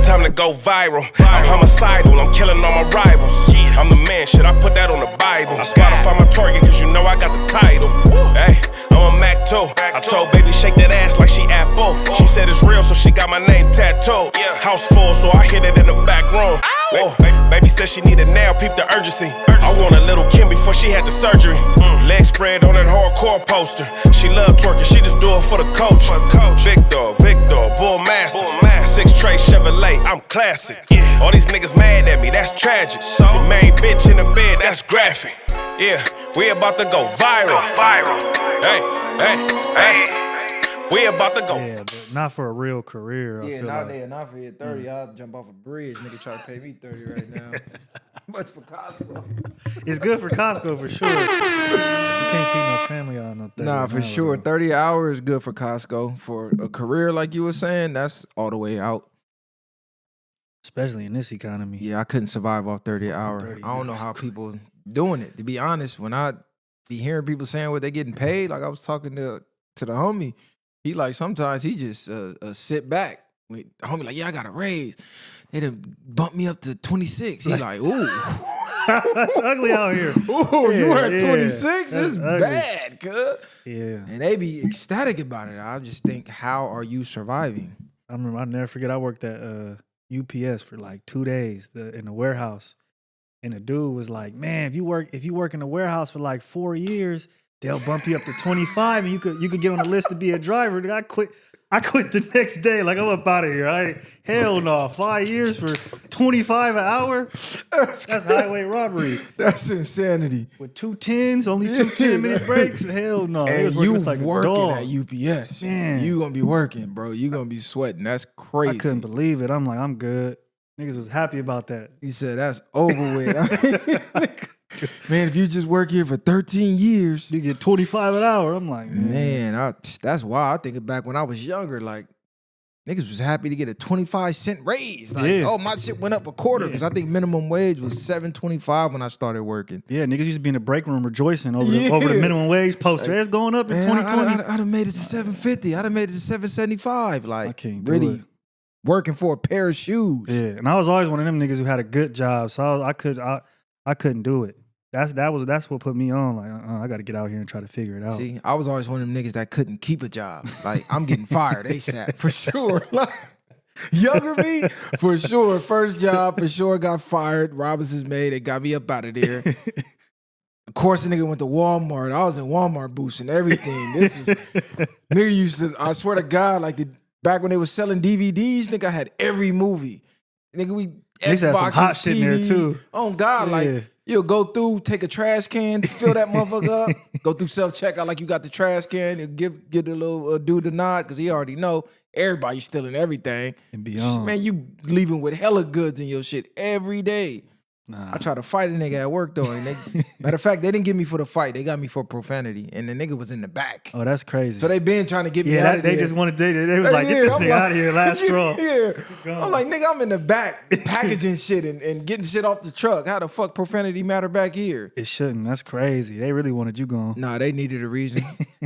time to go viral. I'm homicidal, I'm killing all my rivals. I'm the man, shit, I put that on the Bible. Spotify my target, cause you know I got the title. Hey, I'm a Mac too. I told baby shake that ass like she Apple. She said it's real, so she got my name tattooed. House full, so I hit it in the back room. Baby said she needed nail, peep the urgency. I want a little Kim before she had the surgery. Leg spread on that hardcore poster. She love twerking, she just do it for the coach. Big dog, bull massive. 6 tray Chevrolet, I'm classic. All these niggas mad at me, that's tragic. The main bitch in the bed, that's graphic. Yeah, we about to go viral. Hey, we about to go. Yeah, but not for a real career. Yeah, not for your 30. I'll jump off a bridge. Nigga try to pay me 30 right now. But for Costco. It's good for Costco for sure. You can't feed no family on no 30. Nah, for sure. 30 hours is good for Costco. For a career like you were saying, that's all the way out. Especially in this economy. Yeah, I couldn't survive off 30 hours. I don't know how people doing it. To be honest, when I be hearing people saying what they getting paid, like I was talking to the homie, he like sometimes he just sit back. The homie like, yeah, I got a raise. They done bumped me up to 26. He like, ooh. It's ugly out here. Ooh, Yeah, you were at yeah. 26? It's ugly. bad, cuz. Yeah. And they be ecstatic about it. I just think, how are you surviving? I remember, I'll never forget, I worked at UPS for like 2 days in the warehouse. And the dude was like, man, if you work in the warehouse for like 4 years, they'll bump you up to 25 and you could get on the list to be a driver. I quit the next day. Like, I'm up out of here. Hell no. 5 years for 25 an hour? That's highway robbery. That's insanity. With 2 10s, only 2 10-minute breaks? Hell no. And was working you just like working a dog. at UPS. Man. You gonna be working, bro. You gonna be sweating. That's crazy. I couldn't believe it. I'm like, I'm good. Niggas was happy about that. You said that's over with. Man, if you just work here for 13 years, you get 25 an hour. I'm like, man, that's wild. I think back when I was younger, like, niggas was happy to get a 25-cent raise. Like, oh, my shit went up a quarter because I think minimum wage was $7.25 when I started working. Yeah, niggas used to be in the break room rejoicing over the minimum wage poster. It's going up in 2020. I'd have made it to $7.50. I'd have made it to $7.75. Like, I can't do really it. Working for a pair of shoes. Yeah, and I was always one of them niggas who had a good job, so I couldn't do it. That's what put me on. Like, I got to get out here and try to figure it out. See, I was always one of them niggas that couldn't keep a job. Like, I'm getting fired ASAP for sure. Like, younger me, for sure. First job, for sure, got fired. Robinson's made it, got me up out of there. Of course, the nigga went to Walmart. I was in Walmart boosting everything. This was nigga used to. I swear to God, like back when they was selling DVDs, nigga, I had every movie. Nigga, we Xboxes, had some hot shit in there too. Oh God, like. You'll go through, take a trash can, fill that motherfucker up, go through self-checkout like you got the trash can, and give the little dude the nod because he already know everybody's stealing everything. And beyond. Man, you leaving with hella goods in your shit every day. Nah. I tried to fight a nigga at work though. And matter of fact, they didn't get me for the fight. They got me for profanity. And the nigga was in the back. Oh, that's crazy. So they been trying to get me out of there. They just wanted they was like, get this nigga out of here, last straw. Yeah. I'm like, nigga, I'm in the back packaging shit and getting shit off the truck. How the fuck profanity matter back here? It shouldn't. That's crazy. They really wanted you gone. Nah, they needed a reason.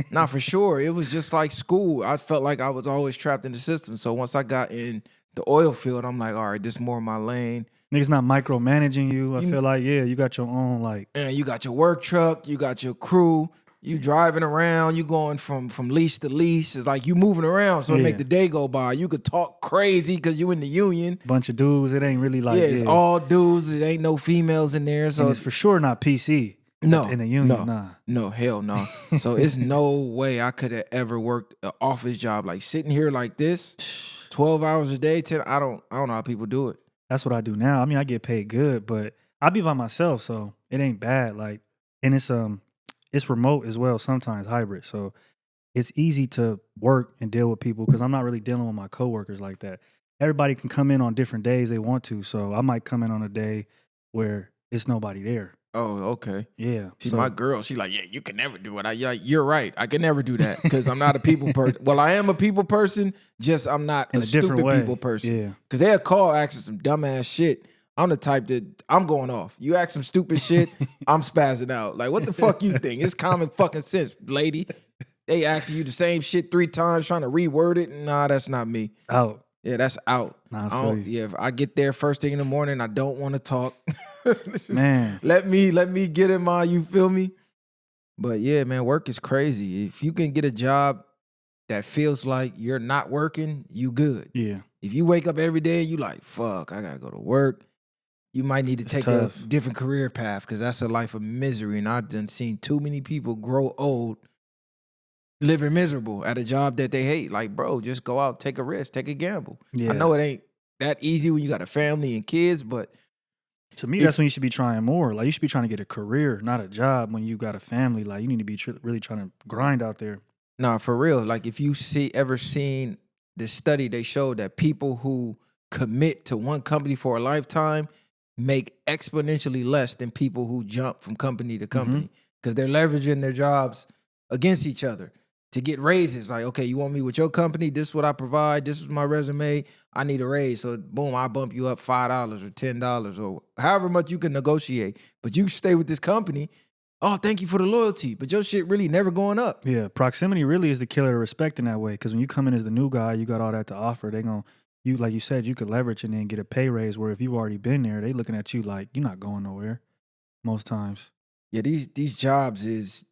Nah, for sure. It was just like school. I felt like I was always trapped in the system. So once I got in the oil field, I'm like, all right, this is more my lane. Niggas not micromanaging you. I feel like, you got your own, like... And you got your work truck, you got your crew, you driving around, you going from lease to lease. It's like you moving around so it make the day go by. You could talk crazy because you in the union. Bunch of dudes. It ain't really like... Yeah, it's all dudes. It ain't no females in there. So and it's for sure not PC. No. In the union, nah. No, hell no. So it's no way I could have ever worked an office job. Like sitting here like this, 12 hours a day, 10, I don't know how people do it. That's what I do now. I mean, I get paid good, but I be by myself, so it ain't bad. Like, and it's remote as well, sometimes hybrid. So it's easy to work and deal with people because I'm not really dealing with my coworkers like that. Everybody can come in on different days they want to. So I might come in on a day where it's nobody there. Oh, okay. Yeah. See, my girl, she like, yeah, you can never do it. You're right. I can never do that because I'm not a people person. Well, I am a people person, just I'm not a stupid people person. Yeah. Because they'll call asking some dumbass shit. I'm the type that I'm going off. You ask some stupid shit, I'm spazzing out. Like, what the fuck you think? It's common fucking sense, lady. They asking you the same shit 3 times, trying to reword it. Nah, that's not me. Out. Yeah, that's out. Nah, I I feel don't, you. yeah, if I get there first thing in the morning, I don't want to talk. Man. Let me get in my, you feel me? But yeah, man, work is crazy. If you can get a job that feels like you're not working, you good. Yeah. If you wake up every day and you like, fuck, I gotta go to work, you might need to It's take tough. a different career path because that's a life of misery. And I've done seen too many people grow old living miserable at a job that they hate. Like, bro, just go out, take a risk, take a gamble. Yeah. I know it ain't that easy when you got a family and kids, but To me, that's when you should be trying more. Like, you should be trying to get a career, not a job when you got a family. Like, you need to be really trying to grind out there. nah, for real. Like, if you ever seen this study, they showed that people who commit to one company for a lifetime make exponentially less than people who jump from company to company because they're leveraging their jobs against each other to get raises. Like, okay, you want me with your company? This is what I provide. This is my resume. I need a raise. So boom, I bump you up $5 or $10 or however much you can negotiate. But you stay with this company. Oh, thank you for the loyalty. But your shit really never going up. Yeah, proximity really is the killer to respect in that way. Because when you come in as the new guy, you got all that to offer. They gonna, you like you said, you could leverage and then get a pay raise. Where if you've already been there, they looking at you like you're not going nowhere. Most times. Yeah, these jobs is,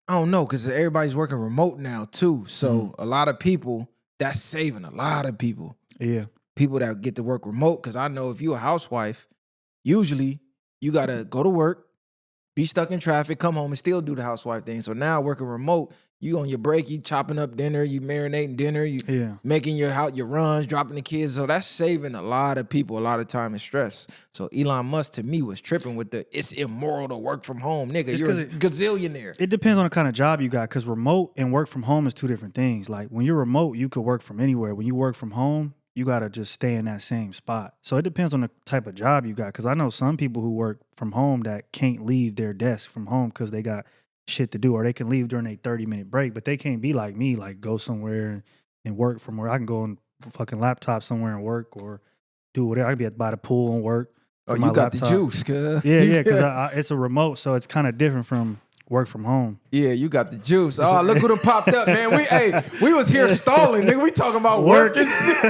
I don't know, because everybody's working remote now too. So a lot of people, that's saving a lot of people. Yeah. People that get to work remote. Because I know if you're a housewife, usually you got to go to work, be stuck in traffic, come home and still do the housewife thing. So now working remote, you on your break, you chopping up dinner, you marinating dinner, you making your runs, dropping the kids. So that's saving a lot of people a lot of time and stress. So Elon Musk to me was tripping with the it's immoral to work from home. Nigga, you're a gazillionaire. It depends on the kind of job you got because remote and work from home is two different things. Like when you're remote, you could work from anywhere. When you work from home, you got to just stay in that same spot. So it depends on the type of job you got. Because I know some people who work from home that can't leave their desk from home because they got shit to do, or they can leave during a 30-minute break, but they can't be like me, like go somewhere and work from where I can go on fucking laptop somewhere and work or do whatever. I can be by the pool and work. Oh, you got the juice, cuz. Yeah, because it's a remote, so it's kind of different from work from home. Yeah, you got the juice. Oh, look who done popped up, man. We was here stalling, nigga. We talking about work and shit.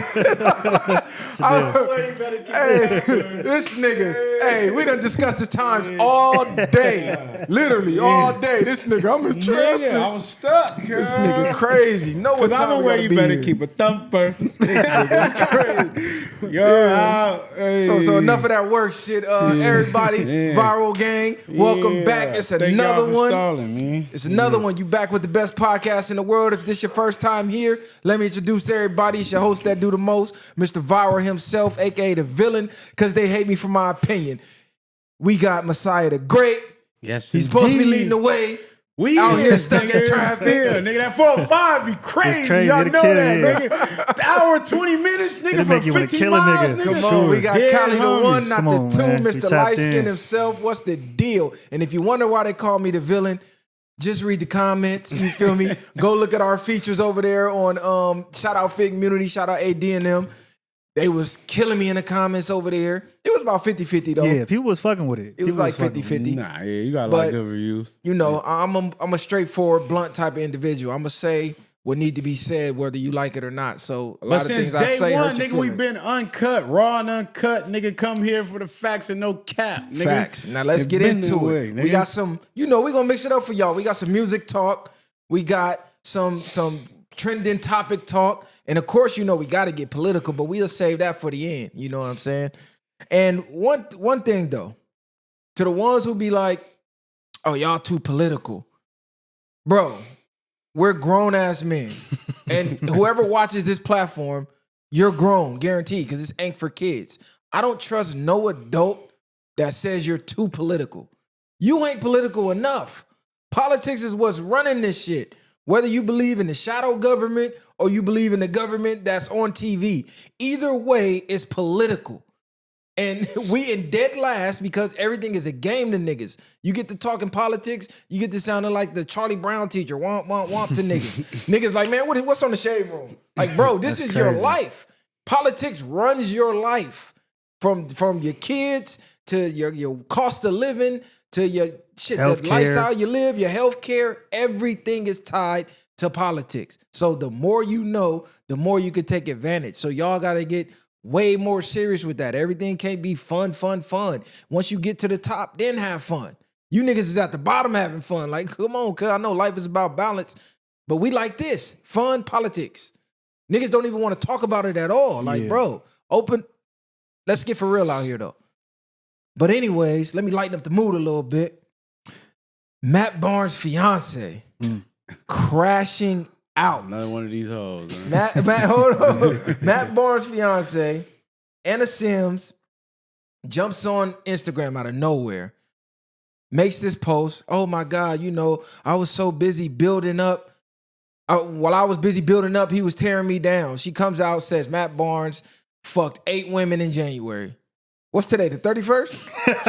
This nigga. Hey, we done discussed the times all day. Literally, all day. This nigga, I'm a trip. Nigga, I was stuck. This nigga crazy. No, Because I'm aware you better keep a thumper. This nigga's crazy. So enough of that work shit. Everybody, Viral Gang, welcome back. It's another one. Man. It's another one. You back with the best podcast in the world. If this your first time here, let me introduce everybody. It's your host that do the most, Mr. Viral himself, aka the villain, because they hate me for my opinion. We got Messiah the Great. Yes, he's supposed to be leading the way. We out here stuck in traffic. Still, nigga, that 405 be crazy. Y'all know that, nigga. The hour, 20 minutes, nigga, for 15 miles, nigga. Come on, we got Cali the one, not the two, man. Mr. Lightskin himself. What's the deal? And if you wonder why they call me the villain, just read the comments. You feel me? Go look at our features over there on shout out Fig Community, shout out AD and them. They was killing me in the comments over there. It was about 50-50 though. Yeah, people was fucking with it. It was like 50-50. Nah, yeah, you got a lot of good reviews. You know, I'm a straightforward, blunt type of individual. I'm gonna say what need to be said, whether you like it or not. So a lot of things I say hurt your feelings. But since day one, nigga, we been uncut, raw and uncut. Nigga, come here for the facts and no cap. Nigga. Facts. Now let's get into it. We got some, we gonna mix it up for y'all. We got some music talk. We got some trending topic talk. And of course, we got to get political, but we'll save that for the end. You know what I'm saying? And one thing, though, to the ones who be like, oh, y'all too political. Bro, we're grown-ass men. And whoever watches this platform, you're grown, guaranteed, because this ain't for kids. I don't trust no adult that says you're too political. You ain't political enough. Politics is what's running this shit. Whether you believe in the shadow government or you believe in the government that's on TV, either way is political. And we in dead last because everything is a game to niggas. You get to talking politics, you get to sounding like the Charlie Brown teacher, womp, womp, womp to niggas. Niggas like, man, what's on the shade room? Like, bro, this is your life. Politics runs your life. From your kids to your cost of living to your shit, the lifestyle you live, your health care, everything is tied to politics. So the more you know, the more you can take advantage. So y'all got to get way more serious with that. Everything can't be fun. Once you get to the top, then have fun. You niggas is at the bottom having fun. Like, come on, cuz I know life is about balance, but we like this. Fun politics. Niggas don't even want to talk about it at all. Like, bro, open. Let's get for real out here, though. But anyways, let me lighten up the mood a little bit. Matt Barnes' fiance crashing out. Another one of these hoes. Huh? Matt, hold on. Matt Barnes' fiance, Anna Sims, jumps on Instagram out of nowhere, makes this post. Oh my God, I was so busy building up. While I was busy building up, he was tearing me down. She comes out, says Matt Barnes fucked 8 women in January. What's today, the 31st?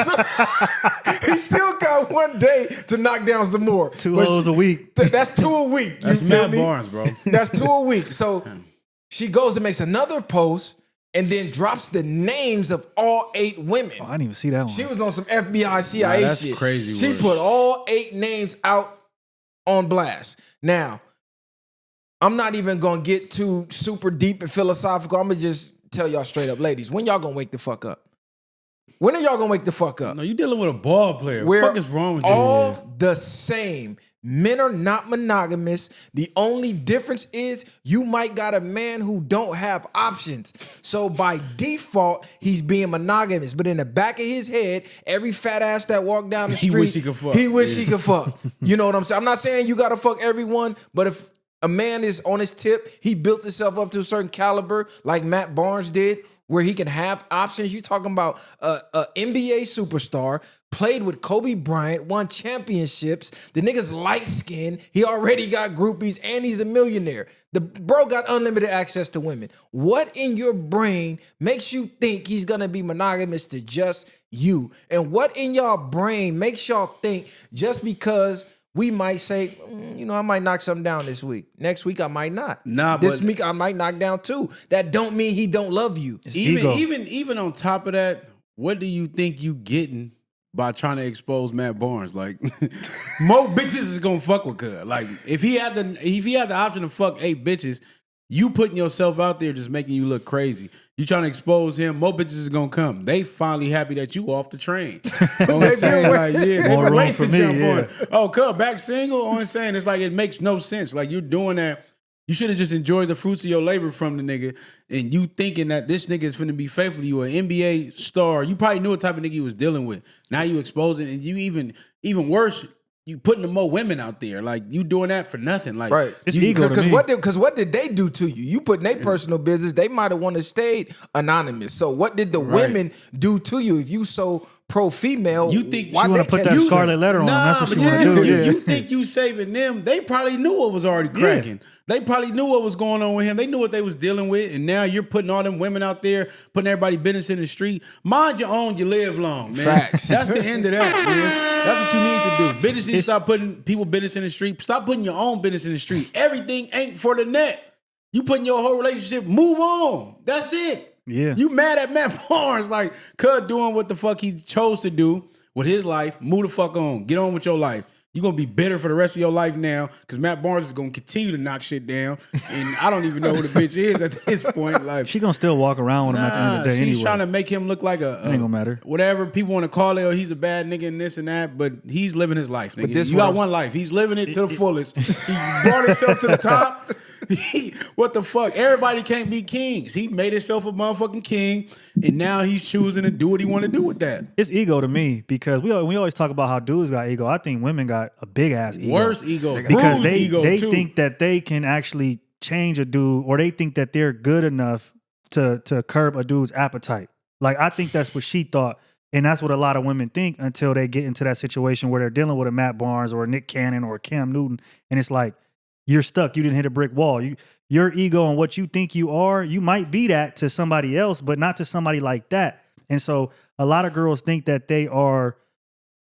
So, he still got 1 day to knock down some more. 2 hoes a week. That's 2 a week. That's Matt Barnes, bro. That's 2 a week. So she goes and makes another post and then drops the names of all 8 women. Oh, I didn't even see that one. She was on some FBI, CIA shit. That's crazy. She put all 8 names out on blast. Now, I'm not even gonna get too super deep and philosophical. I'm gonna just tell y'all straight up, ladies, when y'all gonna wake the fuck up? When are y'all gonna wake the fuck up? No, you dealing with a ball player. What the fuck is wrong with you? All the same. Men are not monogamous. The only difference is you might got a man who don't have options. So by default, he's being monogamous. But in the back of his head, every fat ass that walked down the street, he wish he could fuck. He wish he could fuck. You know what I'm saying? I'm not saying you gotta fuck everyone, but if a man is on his tip, he built himself up to a certain caliber like Matt Barnes did, where he can have options. You talking about a NBA superstar, played with Kobe Bryant, won championships. The nigga's light skinned. He already got groupies and he's a millionaire. The bro got unlimited access to women. What in your brain makes you think he's gonna be monogamous to just you? And what in y'all brain makes y'all think just because we might say, I might knock something down this week. Next week, I might not. This week, I might knock down 2. That don't mean he don't love you. Even on top of that, what do you think you getting by trying to expose Matt Barnes? Like, more bitches is gonna fuck with cuz. Like, if he had the option to fuck 8 bitches, you putting yourself out there just making you look crazy. You trying to expose him, more bitches is gonna come. They finally happy that you off the train. You know what I'm saying? Like, yeah, more they room wait for to me, jump yeah. on. Oh, cuz, back single? You know what I'm saying? It's like, it makes no sense. Like, you're doing that. You should have just enjoyed the fruits of your labor from the nigga, and you thinking that this nigga is finna be faithful to you, an NBA star. You probably knew what type of nigga you was dealing with. Now you exposing, and you even worse, you putting the more women out there. Like, you doing that for nothing. Like, right. It's ego to me. Because what did they do to you? You put in their personal business. They might have wanted to stay anonymous. So what did the women do to you? If you so pro-female, you think you want to put that scarlet letter on them. That's what you want to do. You think you saving them. They probably knew what was already cracking. Yeah. They probably knew what was going on with him. They knew what they was dealing with. And now you're putting all them women out there, putting everybody business in the street. Mind your own, you live long, man. Facts. That's the end of that, man. That's what you need to do. Business needs to stop putting people business in the street. Stop putting your own business in the street. Everything ain't for the net. You putting your whole relationship, move on. That's it. Yeah. You mad at Matt Barnes, like, cuz doing what the fuck he chose to do with his life. Move the fuck on. Get on with your life. You're going to be bitter for the rest of your life now because Matt Barnes is going to continue to knock shit down. And I don't even know who the bitch is at this point. Like, She gonna still walk around with him at the end of the day she's anyway. trying to make him look like It ain't gonna matter. whatever people want to call it, or he's a bad nigga and this and that, but he's living his life, nigga. this You got one life. He's living it to the fullest. He brought himself to the top. What the fuck? Everybody can't be kings. He made himself a motherfucking king, and now he's choosing to do what he want to do with that. It's ego to me because we always talk about how dudes got ego. I think women got a big ass ego. Worse ego. Because Bruised ego they too. think that they can actually change a dude, or they think that they're good enough to curb a dude's appetite. Like, I think that's what she thought. And that's what a lot of women think until they get into that situation where they're dealing with a Matt Barnes or a Nick Cannon or a Cam Newton. And it's like, you're stuck. You didn't hit a brick wall. Your ego and what you think you are, you might be that to somebody else, but not to somebody like that. And so a lot of girls think that they are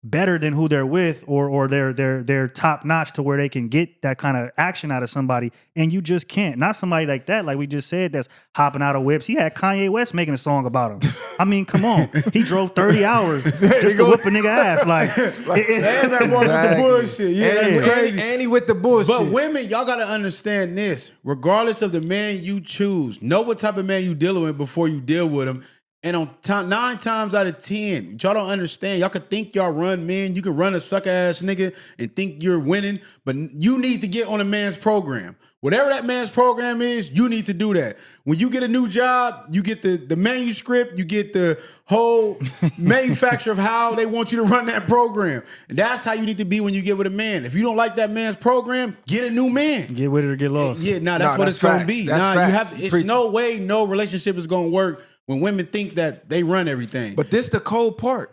better than who they're with, or they're top notch to where they can get that kind of action out of somebody, and you just can't. Not somebody like that, like we just said, that's hopping out of whips. He had Kanye West making a song about him. I mean, come on, he drove 30 hours just to whip a nigga ass. Like and that was with the bullshit. Yeah, that's crazy. And he with the bullshit. But women, y'all gotta understand this. Regardless of the man you choose, know what type of man you dealing with before you deal with him. And on 9 times out of 10, y'all don't understand. Y'all could think y'all run men. You can run a sucker ass nigga and think you're winning, but you need to get on a man's program. Whatever that man's program is, you need to do that. When you get a new job, you get the manuscript, you get the whole manufacture of how they want you to run that program. And that's how you need to be when you get with a man. If you don't like that man's program, get a new man. Get with it or get lost. Yeah, that's what it's going to be. You have. It's no way no relationship is going to work when women think that they run everything. But this the cold part.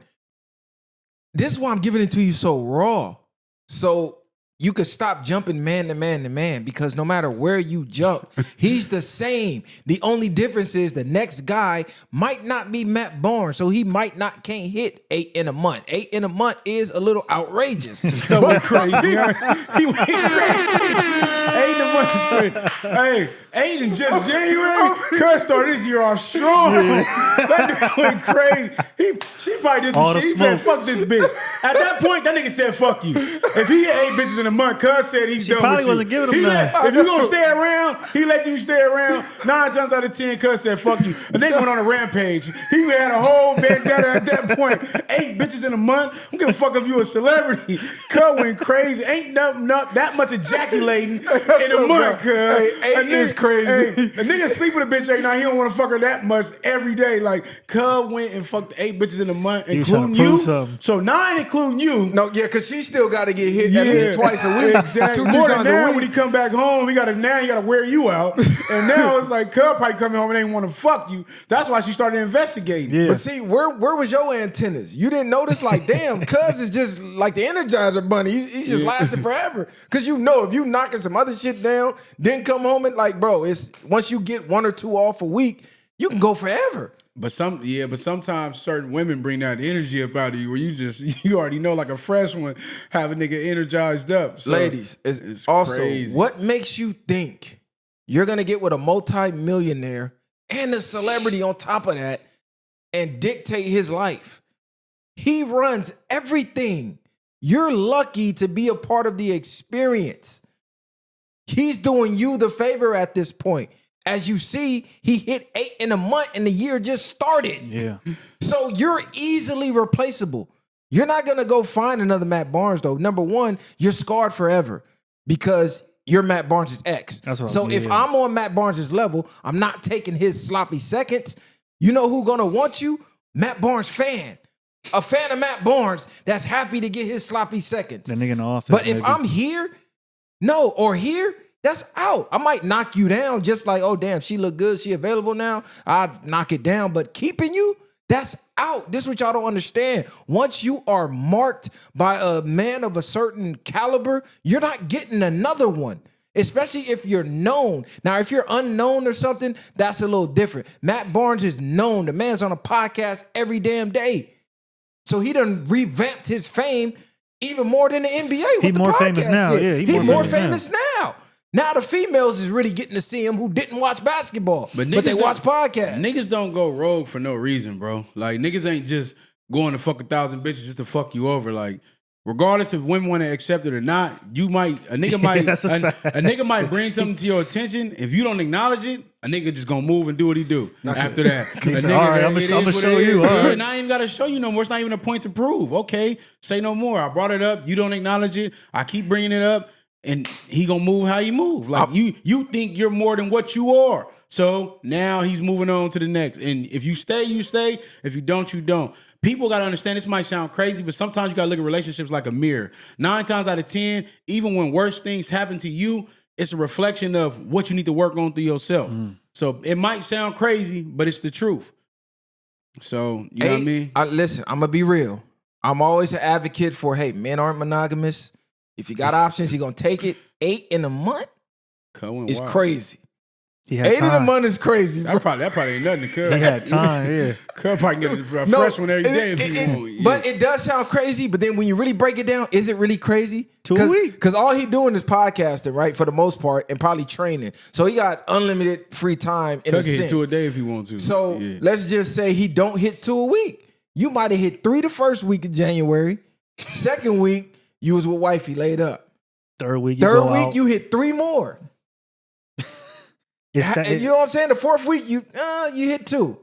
This is why I'm giving it to you so raw. So you could stop jumping man to man to man, because no matter where you jump, he's the same. The only difference is the next guy might not be Matt Barnes, so he can't hit 8 in a month. 8 in a month is a little outrageous. He went crazy. He went crazy. 8 in a month is crazy. Hey, 8 in just January? Cuz started this year off strong. That nigga went crazy. She probably just said, fuck this bitch. At that point, that nigga said, fuck you. If he had 8 bitches in a month, cuz said he's done probably with you. wasn't giving him that. If you gonna stay around, he let you stay around. 9 times out of 10, cuz said, fuck you. A nigga went on a rampage. He had a whole vendetta at that point. 8 bitches in a month? I don't give a fuck if you a celebrity. Cuz went crazy. Ain't nothing that much ejaculating in a month, cuz. Hey, 8 is crazy. Hey, a nigga sleep with a bitch every night. He don't want to fuck her that much every day. Like, cuz went and fucked 8 bitches in a month, including you. So 9 including you. No, yeah, because she still got to get hit at least twice a week. Exactly. 2-3 More times than a now, week. when he come back home, he gotta wear you out. And now it's like, cuz probably coming home and ain't want to fuck you. That's why she started investigating. Yeah. But see, where was your antennas? You didn't notice, like, damn, cuz is just like the Energizer Bunny. He's just lasting forever. Because you know, if you knocking some other shit down, then come home and like, bro, it's once you get 1 or 2 off a week, you can go forever. But sometimes certain women bring that energy up out of you where you already know, like a fresh one, have a nigga energized up. So ladies, it's also crazy. What makes you think you're gonna get with a multi-millionaire and a celebrity on top of that and dictate his life? He runs everything. You're lucky to be a part of the experience. He's doing you the favor at this point. As you see, he hit 8 in a month and the year just started. Yeah. So you're easily replaceable. You're not going to go find another Matt Barnes, though. Number one, you're scarred forever because you're Matt Barnes' ex. So if I'm on Matt Barnes' level, I'm not taking his sloppy seconds. You know who's going to want you? Matt Barnes fan. A fan of Matt Barnes that's happy to get his sloppy seconds. The nigga in the office. But if I'm here, or here, that's out. I might knock you down just like, oh, damn, she look good. She available now. I'd knock it down. But keeping you, that's out. This is what y'all don't understand. Once you are marked by a man of a certain caliber, you're not getting another one, especially if you're known. Now, if you're unknown or something, that's a little different. Matt Barnes is known. The man's on a podcast every damn day. So he done revamped his fame even more than the NBA. He's more famous now. Yeah, he's more famous now. Now the females is really getting to see him who didn't watch basketball, but they watch podcasts. Niggas don't go rogue for no reason, bro. Like, niggas ain't just going to fuck 1,000 bitches just to fuck you over. Like, regardless if women want to accept it or not, a nigga might bring something to your attention. If you don't acknowledge it, a nigga just gonna move and do what he do after that. All right, I'm gonna show you. And I ain't even gotta show you no more. It's not even a point to prove. Okay, say no more. I brought it up. You don't acknowledge it. I keep bringing it up. And he gonna move how you move. Like, you think you're more than what you are. So now he's moving on to the next. And if you stay, you stay. If you don't, you don't. People gotta understand, this might sound crazy, but sometimes you gotta look at relationships like a mirror. 9 times out of 10, even when worse things happen to you, it's a reflection of what you need to work on through yourself. So it might sound crazy, but it's the truth. So, you know what I mean? Listen, I'm gonna be real. I'm always an advocate for, hey, men aren't monogamous. If you got options, you're going to take it. 8 in a month is crazy. He had 8 in a time. month is crazy. Bro. That probably ain't nothing to Cub. He had time, yeah. Cub probably get a fresh one every day if he want. Yeah. But it does sound crazy. But then when you really break it down, is it really crazy? 2 a week. Because all he doing is podcasting, right? For the most part, and probably training. So he got unlimited free time in Cub a can hit sense. 2 a day if he want to. So yeah. let's just say he don't hit 2 a week. You might have hit 3 the first week of January. Second week, you was with wifey laid up. Third week, You hit 3 more. You know what I'm saying? The fourth week, you hit 2.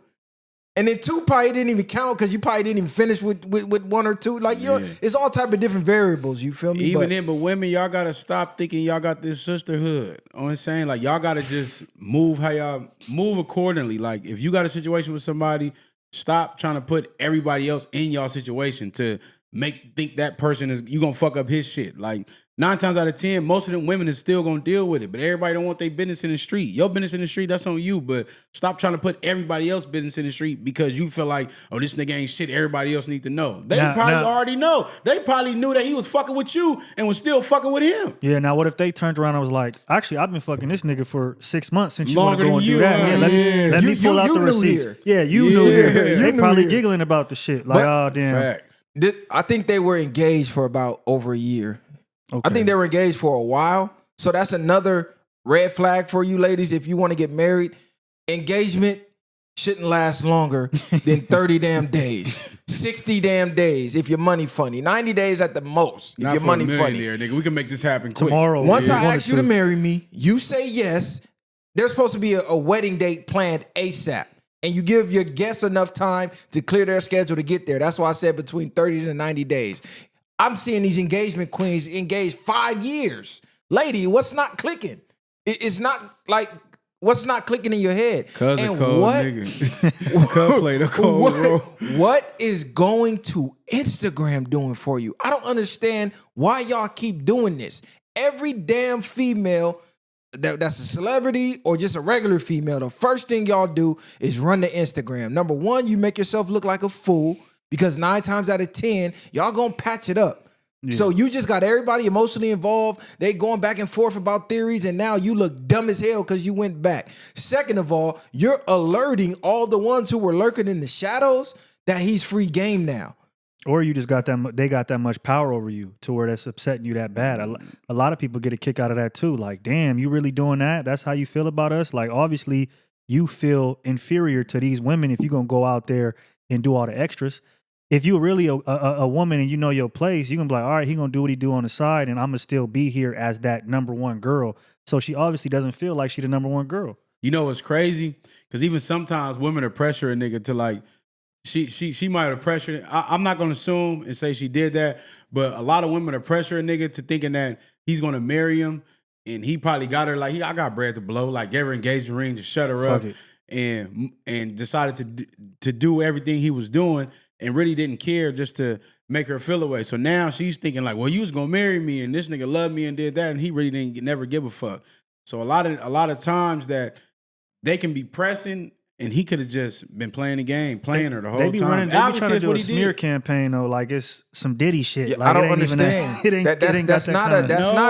And then 2 probably didn't even count because you probably didn't even finish with 1 or 2. Like, it's all type of different variables. You feel me? But women, y'all got to stop thinking y'all got this sisterhood. You know what I'm saying? Like, y'all got to just move how y'all move accordingly. Like, if you got a situation with somebody, stop trying to put everybody else in y'all situation to think that person is, you gonna fuck up his shit. Like, 9 times out of 10, most of them women is still gonna deal with it, but everybody don't want their business in the street. Your business in the street, that's on you, but stop trying to put everybody else's business in the street because you feel like, oh, this nigga ain't shit, everybody else need to know. They already know. They probably knew that he was fucking with you and was still fucking with him. Yeah, now what if they turned around and was like, actually, I've been fucking this nigga for 6 months since you want to Longer go and than do you, that. Yeah, let me pull out the receipts. here. Yeah, you knew here. They knew probably here. giggling about the shit. Like, oh, damn. Facts. I think they were engaged for about over a year. Okay. I think they were engaged for a while. So that's another red flag for you ladies. If you want to get married, engagement shouldn't last longer than 30 damn days. 60 damn days if your money funny. 90 days at the most if Not your for money a funny. millionaire, nigga. We can make this happen quick. Tomorrow. Once yeah, I ask you to marry me, you say yes. There's supposed to be a wedding date planned ASAP. And you give your guests enough time to clear their schedule to get there. That's why I said between 30 to 90 days. I'm seeing these engagement queens engaged 5 years. Lady, what's not clicking? It's not like, what's not clicking in your head? Cuz a cold nigga. Cuz played a cold role. What is going to Instagram doing for you? I don't understand why y'all keep doing this. Every damn female that's a celebrity or just a regular female, the first thing y'all do is run to Instagram. Number one, you make yourself look like a fool because 9 times out of 10, y'all gonna patch it up. Yeah. So you just got everybody emotionally involved. They going back and forth about theories, and now you look dumb as hell because you went back. Second of all, you're alerting all the ones who were lurking in the shadows that he's free game now. Or you just got that, they got that much power over you to where that's upsetting you that bad. A lot of people get a kick out of that too. Like, damn, you really doing that? That's how you feel about us? Like, obviously, you feel inferior to these women if you're going to go out there and do all the extras. If you're really a woman and you know your place, you're going to be like, all right, he going to do what he do on the side, and I'm going to still be here as that number one girl. So she obviously doesn't feel like she's the number one girl. You know what's crazy? Because even sometimes women are pressuring a nigga to like, She might have pressured. I'm not gonna assume and say she did that, but a lot of women are pressuring a nigga to thinking that he's gonna marry him, and he probably got her like, I got bread to blow, like gave her engagement ring to shut her up, and decided to do everything he was doing, and really didn't care just to make her feel away. So now she's thinking like, well, you was gonna marry me, and this nigga loved me and did that, and he really didn't never give a fuck. So a lot of times that they can be pressing. And he could have just been playing the game, playing her the whole time. They be trying to do a smear campaign though, like it's some Diddy shit. Yeah, like, I don't understand. That's not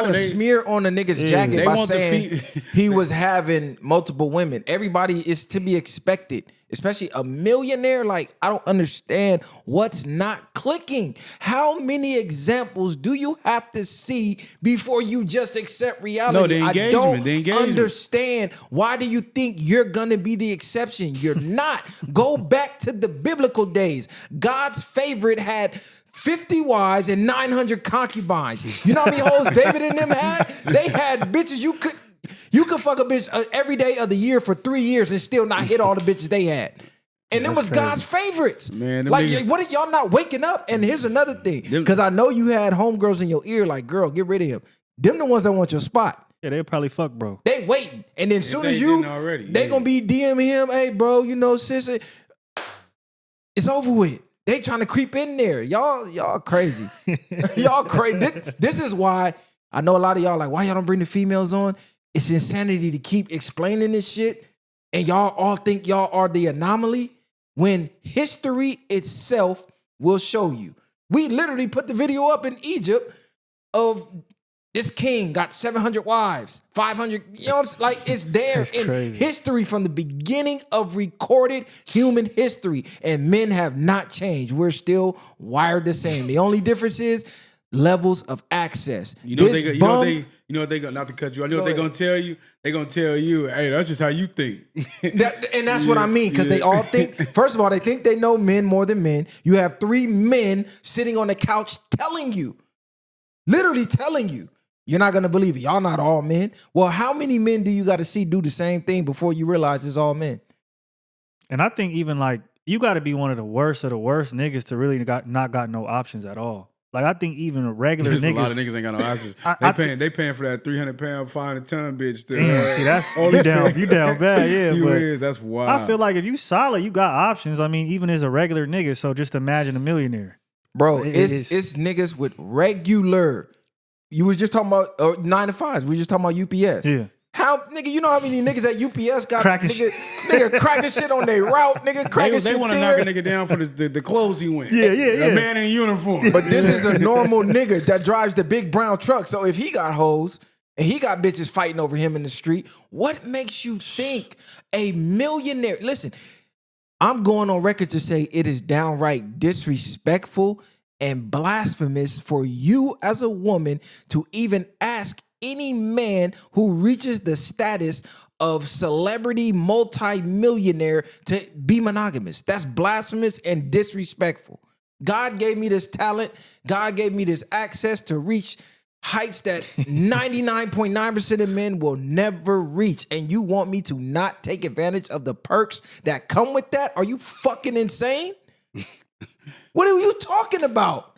a smear on a nigga's jacket by saying he was having multiple women. Everybody is to be expected, especially a millionaire. Like, I don't understand what's not clicking. How many examples do you have to see before you just accept reality? No, the engagement. I don't understand. Why do you think you're gonna be the exception? You're not. Go back to the biblical days. God's favorite had 50 wives and 900 concubines. You know how many hoes David and them had? They had bitches you could fuck a bitch every day of the year for 3 years and still not hit all the bitches they had. And them was crazy. God's favorites. Man, like, what are y'all not waking up? And here's another thing. Because I know you had homegirls in your ear like, girl, get rid of him. Them the ones that want your spot. Yeah, they'll probably fuck, bro. They waiting. And then as soon as you, they gonna be DMing him, hey, bro, you know, sis, it's over with. They trying to creep in there. Y'all crazy. Y'all crazy. This is why I know a lot of y'all like, why y'all don't bring the females on? It's insanity to keep explaining this shit. And y'all all think y'all are the anomaly when history itself will show you. We literally put the video up in Egypt of This king got 700 wives, 500. You know what I'm saying? Like, it's there in history from the beginning of recorded human history. And men have not changed. We're still wired the same. The only difference is levels of access. You know what they go, not to cut you. I know what they're gonna tell you. They're gonna tell you, hey, that's just how you think. And that's what I mean, because they all think, first of all, they think they know men more than men. You have 3 men sitting on the couch telling you, literally telling you, you're not gonna believe it. Y'all not all men. Well, how many men do you gotta see do the same thing before you realize it's all men? And I think even like, you gotta be one of the worst niggas to really not got no options at all. Like, I think even a regular There's niggas. a lot of niggas ain't got no options. They paying for that 300-pound, 500-ton bitch. Damn, see, that's you down bad, yeah. You but is, that's wild. I feel like if you solid, you got options. I mean, even as a regular nigga, so just imagine a millionaire. Bro, it's niggas with regular. You was just talking about 9 to 5s. We just talking about UPS. Yeah. How, nigga, you know how many niggas at UPS got nigga cracking shit on their route, nigga, cracking shit. They want to knock a nigga down for the clothes he went. Yeah. A man in a uniform. But this is a normal nigga that drives the big brown truck. So if he got hoes and he got bitches fighting over him in the street, what makes you think a millionaire? Listen, I'm going on record to say it is downright disrespectful and blasphemous for you as a woman to even ask any man who reaches the status of celebrity multi-millionaire to be monogamous. That's blasphemous and disrespectful. God gave me this talent. God gave me this access to reach heights that 99.9% of men will never reach. And you want me to not take advantage of the perks that come with that? Are you fucking insane? What are you talking about?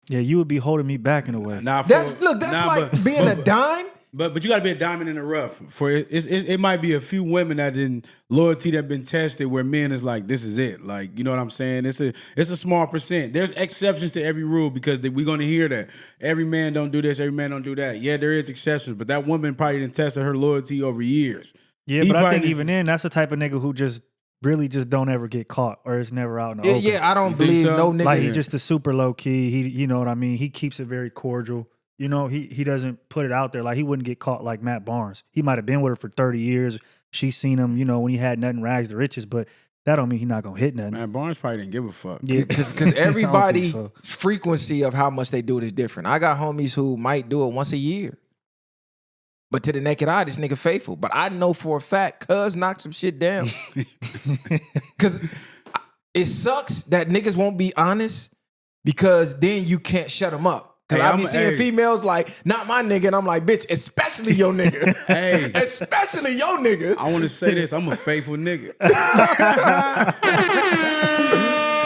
Yeah, you would be holding me back in a way. That's like being a dime. But you got to be a diamond in the rough. For it might be a few women loyalty that been tested where men is like, this is it. Like, you know what I'm saying? It's a small percent. There's exceptions to every rule because we're going to hear that. Every man don't do this, every man don't do that. Yeah, there is exceptions, but that woman probably didn't test her loyalty over years. Yeah, but I think even then, that's the type of nigga who just really just don't ever get caught or is never out in the open. Yeah, I don't believe no nigga. Like, he just a super low key. He, you know what I mean? He keeps it very cordial. You know, he doesn't put it out there. Like, he wouldn't get caught like Matt Barnes. He might have been with her for 30 years. She's seen him, you know, when he had nothing rags to riches, but that don't mean he's not going to hit nothing. Matt Barnes probably didn't give a fuck. Yeah, because everybody's frequency of how much they do it is different. I got homies who might do it once a year. But to the naked eye, this nigga faithful. But I know for a fact, cuz knocked some shit down. Because it sucks that niggas won't be honest because then you can't shut them up. Because I be seeing females like, not my nigga. And I'm like, bitch, especially your nigga. Hey. Especially your nigga. I want to say this. I'm a faithful nigga.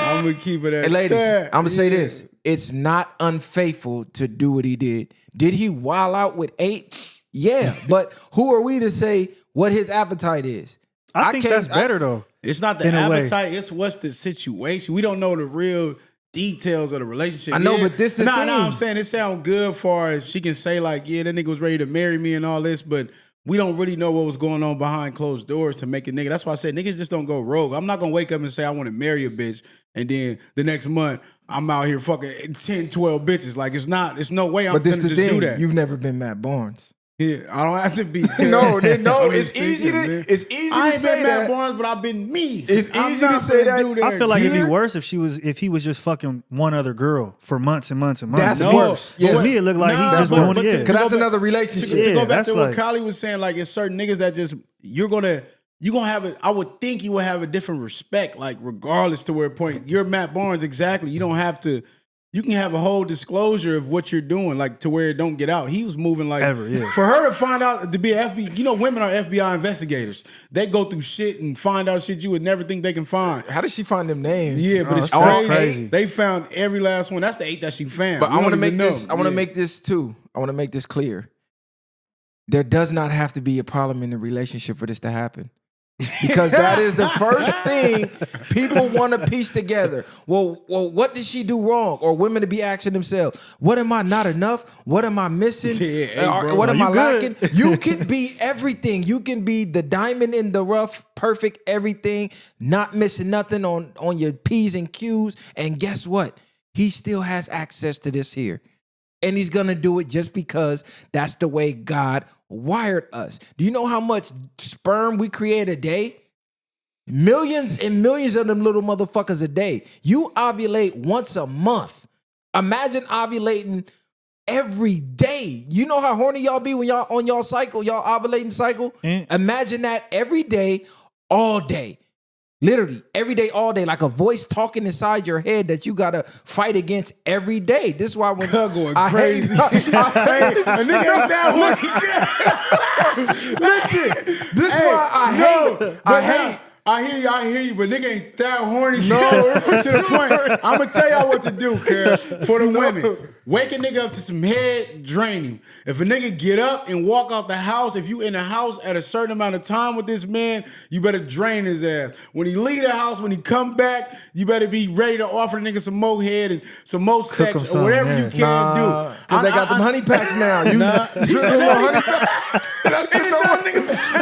I'm going to keep it at Hey, ladies, that. I'm going to say this. It's not unfaithful to do what he did. Did he wild out with 8? Yeah, but who are we to say what his appetite is? I think that's better, though. It's not the appetite. It's what's the situation. We don't know the real details of the relationship. I know, but this is the thing. I'm saying it sounds good far as she can say like, yeah, that nigga was ready to marry me and all this, but we don't really know what was going on behind closed doors to make a nigga. That's why I said niggas just don't go rogue. I'm not going to wake up and say I want to marry a bitch and then the next month I'm out here fucking 10, 12 bitches. Like, it's no way I'm going to just do that. You've never been Matt Barnes. Yeah, I don't have to be. No, it's easy to say I ain't been that. Matt Barnes, but I've been me. It's easy to say that. I feel like it'd be worse if he was just fucking one other girl for months and months and months. That's worse. Yeah. To me, it looked like he just doing it. Because that's another relationship. To go back to what Kylie was saying, like, it's certain niggas that just you're gonna have it. I would think you would have a different respect, like regardless to where point you're Matt Barnes exactly. You don't have to. You can have a whole disclosure of what you're doing, like to where it don't get out. He was moving like for her to find out to be an FBI. You know, women are FBI investigators. They go through shit and find out shit you would never think they can find. How did she find them names? Yeah, but it's crazy. They found every last one. That's the 8 that she found. But I want to make this. I want to make this too. I want to make this clear. There does not have to be a problem in the relationship for this to happen. Because that is the first thing people want to piece together. Well, what did she do wrong? Or women to be asking themselves, what am I not enough? What am I missing? What am I lacking? You can be everything. You can be the diamond in the rough, perfect everything, not missing nothing on your P's and Q's. And guess what? He still has access to this here. And he's going to do it just because that's the way God wired us. Do you know how much sperm we create a day? Millions and millions of them little motherfuckers a day. You ovulate once a month. Imagine ovulating every day. You know how horny y'all be when y'all on y'all cycle, y'all ovulating cycle? Imagine that every day, all day. Literally, every day, all day, like a voice talking inside your head that you gotta fight against every day. This is why when going crazy. A nigga ain't that horny. Listen, this is why I hate. I hear you, but nigga ain't that horny. No, to the point. I'm gonna tell y'all what to do, cuz, for the women. Wake a nigga up to some head draining. If a nigga get up and walk out the house, if you in the house at a certain amount of time with this man, you better drain his ass. When he leave the house, when he come back, you better be ready to offer the nigga some more head and some more sex or whatever you can do. Because they got them honey packs now.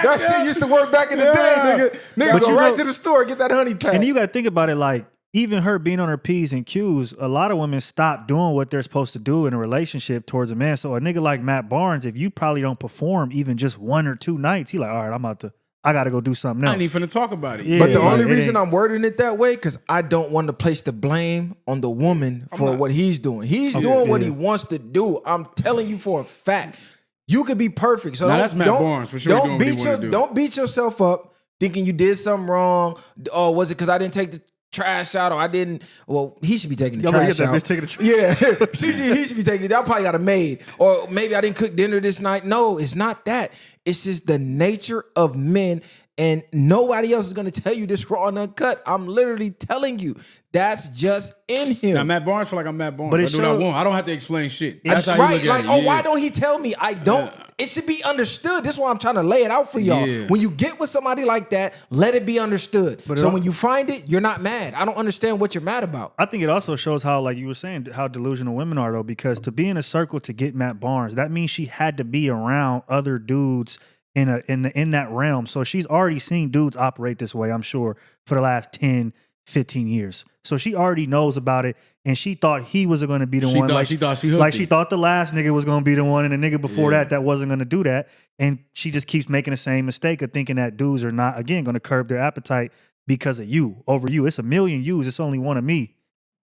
That shit used to work back in the day, nigga. Nigga, go right to the store, get that honey pack. And you got to think about it like, even her being on her P's and Q's, a lot of women stop doing what they're supposed to do in a relationship towards a man. So a nigga like Matt Barnes, if you probably don't perform even just 1 or 2 nights, he like, all right, I got to go do something else. I ain't even finna talk about it. Yeah, but the only reason I'm wording it that way, because I don't want to place the blame on the woman for what he's doing. He's doing what he wants to do. I'm telling you for a fact. You could be perfect. So now that's Matt Barnes for sure. Don't beat yourself up thinking you did something wrong. Oh, was it because I didn't take the trash out or I didn't? Well, he should be taking the trash out. Yeah, he should be taking it. I probably got a maid. Or maybe I didn't cook dinner this night. No, it's not that. It's just the nature of men. And nobody else is going to tell you this raw and uncut. I'm literally telling you. That's just in him. Now, Matt Barnes feel like I'm Matt Barnes. But I do what I want. I don't have to explain shit. That's how right. You look at it. Why don't he tell me? I don't. It should be understood. This is why I'm trying to lay it out for y'all. Yeah. When you get with somebody like that, let it be understood. But so when you find it, you're not mad. I don't understand what you're mad about. I think it also shows how, like you were saying, how delusional women are, though, because to be in a circle to get Matt Barnes, that means she had to be around other dudes in that realm. So she's already seen dudes operate this way, I'm sure, for the last 10, 15 years. So she already knows about it, and she thought he was going to be the one. She thought the last nigga was going to be the one, and the nigga before that wasn't going to do that. And she just keeps making the same mistake of thinking that dudes are not, again, going to curb their appetite because of you, over you. It's a million yous. It's only one of me.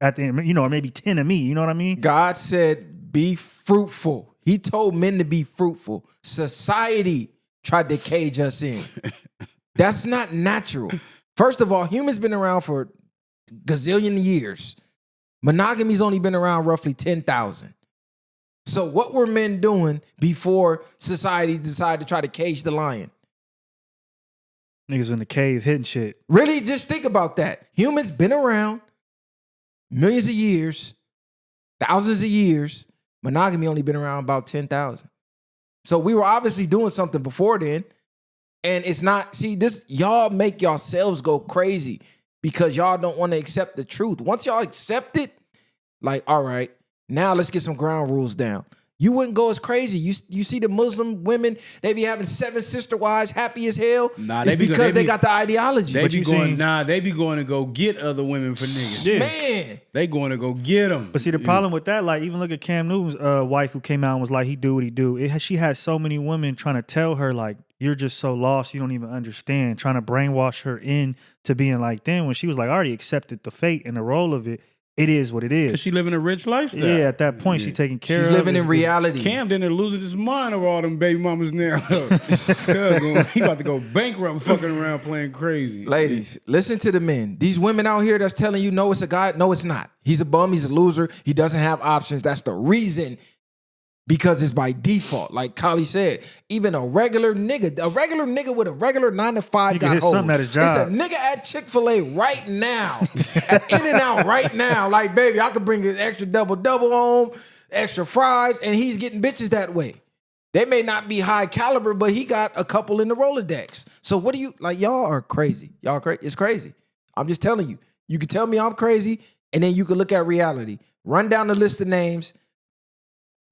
At the end, or maybe 10 of me. You know what I mean? God said, be fruitful. He told men to be fruitful. Society tried to cage us in. That's not natural. First of all, humans been around for gazillion years. Monogamy's only been around roughly 10,000. So what were men doing before society decided to try to cage the lion? Niggas in the cave hitting shit. Really, just think about that. Humans been around millions of years, thousands of years. Monogamy only been around about 10,000. So we were obviously doing something before then. And it's not, see, this, y'all make yourselves go crazy because y'all don't want to accept the truth. Once y'all accept it, like, all right, now let's get some ground rules down. You wouldn't go as crazy. You see the Muslim women, they be having 7 sister wives, happy as hell. Nah, it's because they got the ideology. They be going to go get other women for niggas. Yeah. Man. They going to go get them. But see, the problem with that, like, even look at Cam Newton's wife who came out and was like, he do what he do. She had so many women trying to tell her, like, you're just so lost, you don't even understand, trying to brainwash her in to being like, then when she was like, I already accepted the fate and the role of it. It is what it is. Because she living a rich lifestyle. Yeah, at that point, she's taking care of it. She's living in reality. Cam didn't losing his mind over all them baby mamas now. He about to go bankrupt fucking around playing crazy. Ladies, listen to the men. These women out here that's telling you, no, it's a guy. No, it's not. He's a bum. He's a loser. He doesn't have options. That's the reason. Because it's by default. Like Kali said, even a regular nigga with a regular 9-to-5 got hoes. Something at his job. It's a nigga at Chick-fil-A right now, at In-N-Out right now. Like, baby, I could bring an extra double home, extra fries, and he's getting bitches that way. They may not be high caliber, but he got a couple in the Rolodex. So what do you, like, y'all are crazy. Y'all crazy. It's crazy. I'm just telling you. You can tell me I'm crazy, and then you can look at reality. Run down the list of names.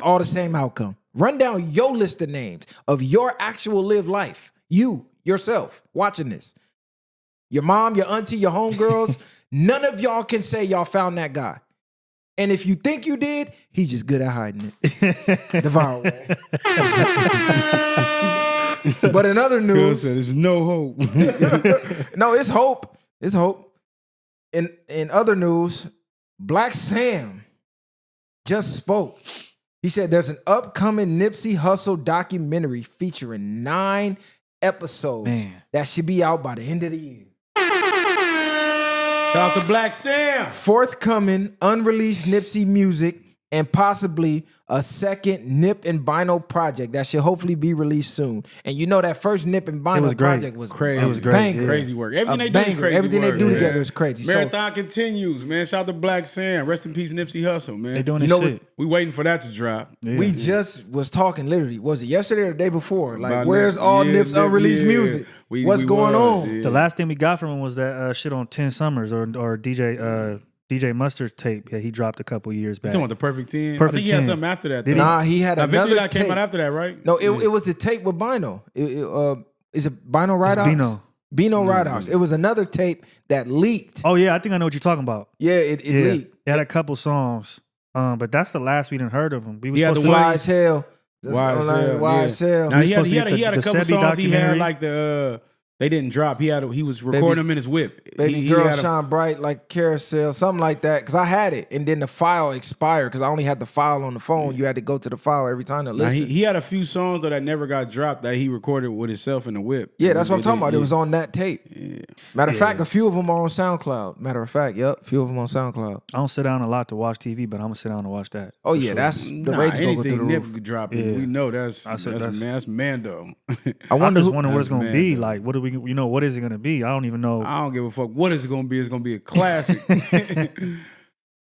All the same outcome. Run down your list of names of your actual live life. You, yourself, watching this. Your mom, your auntie, your homegirls. None of y'all can say y'all found that guy. And if you think you did, he's just good at hiding it. The viral way. But in other news, there's no hope. no, it's hope. It's hope. In other news, Black Sam just spoke. He said there's an upcoming Nipsey Hussle documentary featuring 9 episodes that should be out by the end of the year. Shout out to Black Sam. Forthcoming unreleased Nipsey music and possibly a second Nip and Bino project that should hopefully be released soon. And you know that first Nip and Bino project was crazy. It was great. Crazy work. Everything they do is crazy Everything work, they do man. together is crazy. Marathon continues, man. Shout out to Black Sam. Rest in peace, Nipsey Hussle, man. They doing this shit. We waiting for that to drop. We just was talking literally, was it yesterday or the day before? Like, about where's all Nip's unreleased music? What's going on? The last thing we got from him was that shit on 10 Summers or DJ Mustard's tape. Yeah, he dropped a couple years back. You talking about the Perfect 10? Perfect I think he 10. had something after that. Nah, he had another that tape. came out after that, right? No, it was the tape with Bino. Is it Bino Ride House? Bino Ride House. It was another tape that leaked. Oh yeah, I think I know what you're talking about. Yeah, it leaked. It had a couple songs, but that's the last we didn't heard of him. We was He had supposed the to Fly as Hell. Why as Hell. Now, he had a couple songs. He had like they didn't drop. He was recording them in his whip. Baby Girl Shine Bright like Carousel, something like that. Because I had it, and then the file expired because I only had the file on the phone. You had to go to the file every time to listen. He had a few songs that never got dropped that he recorded with himself in the whip. Yeah, that's what I'm talking about. It was on that tape. Yeah. Matter of fact, a few of them are on SoundCloud. A few of them on SoundCloud. I don't sit down a lot to watch TV, but I'm gonna sit down and watch that. Oh yeah, that's the rage go through the Nip roof. drop it. We know that's Mando. I'm just wondering what it's gonna be like. What do we? What is it gonna be? I don't even know. I don't give a fuck what it's gonna be. It's gonna be a classic.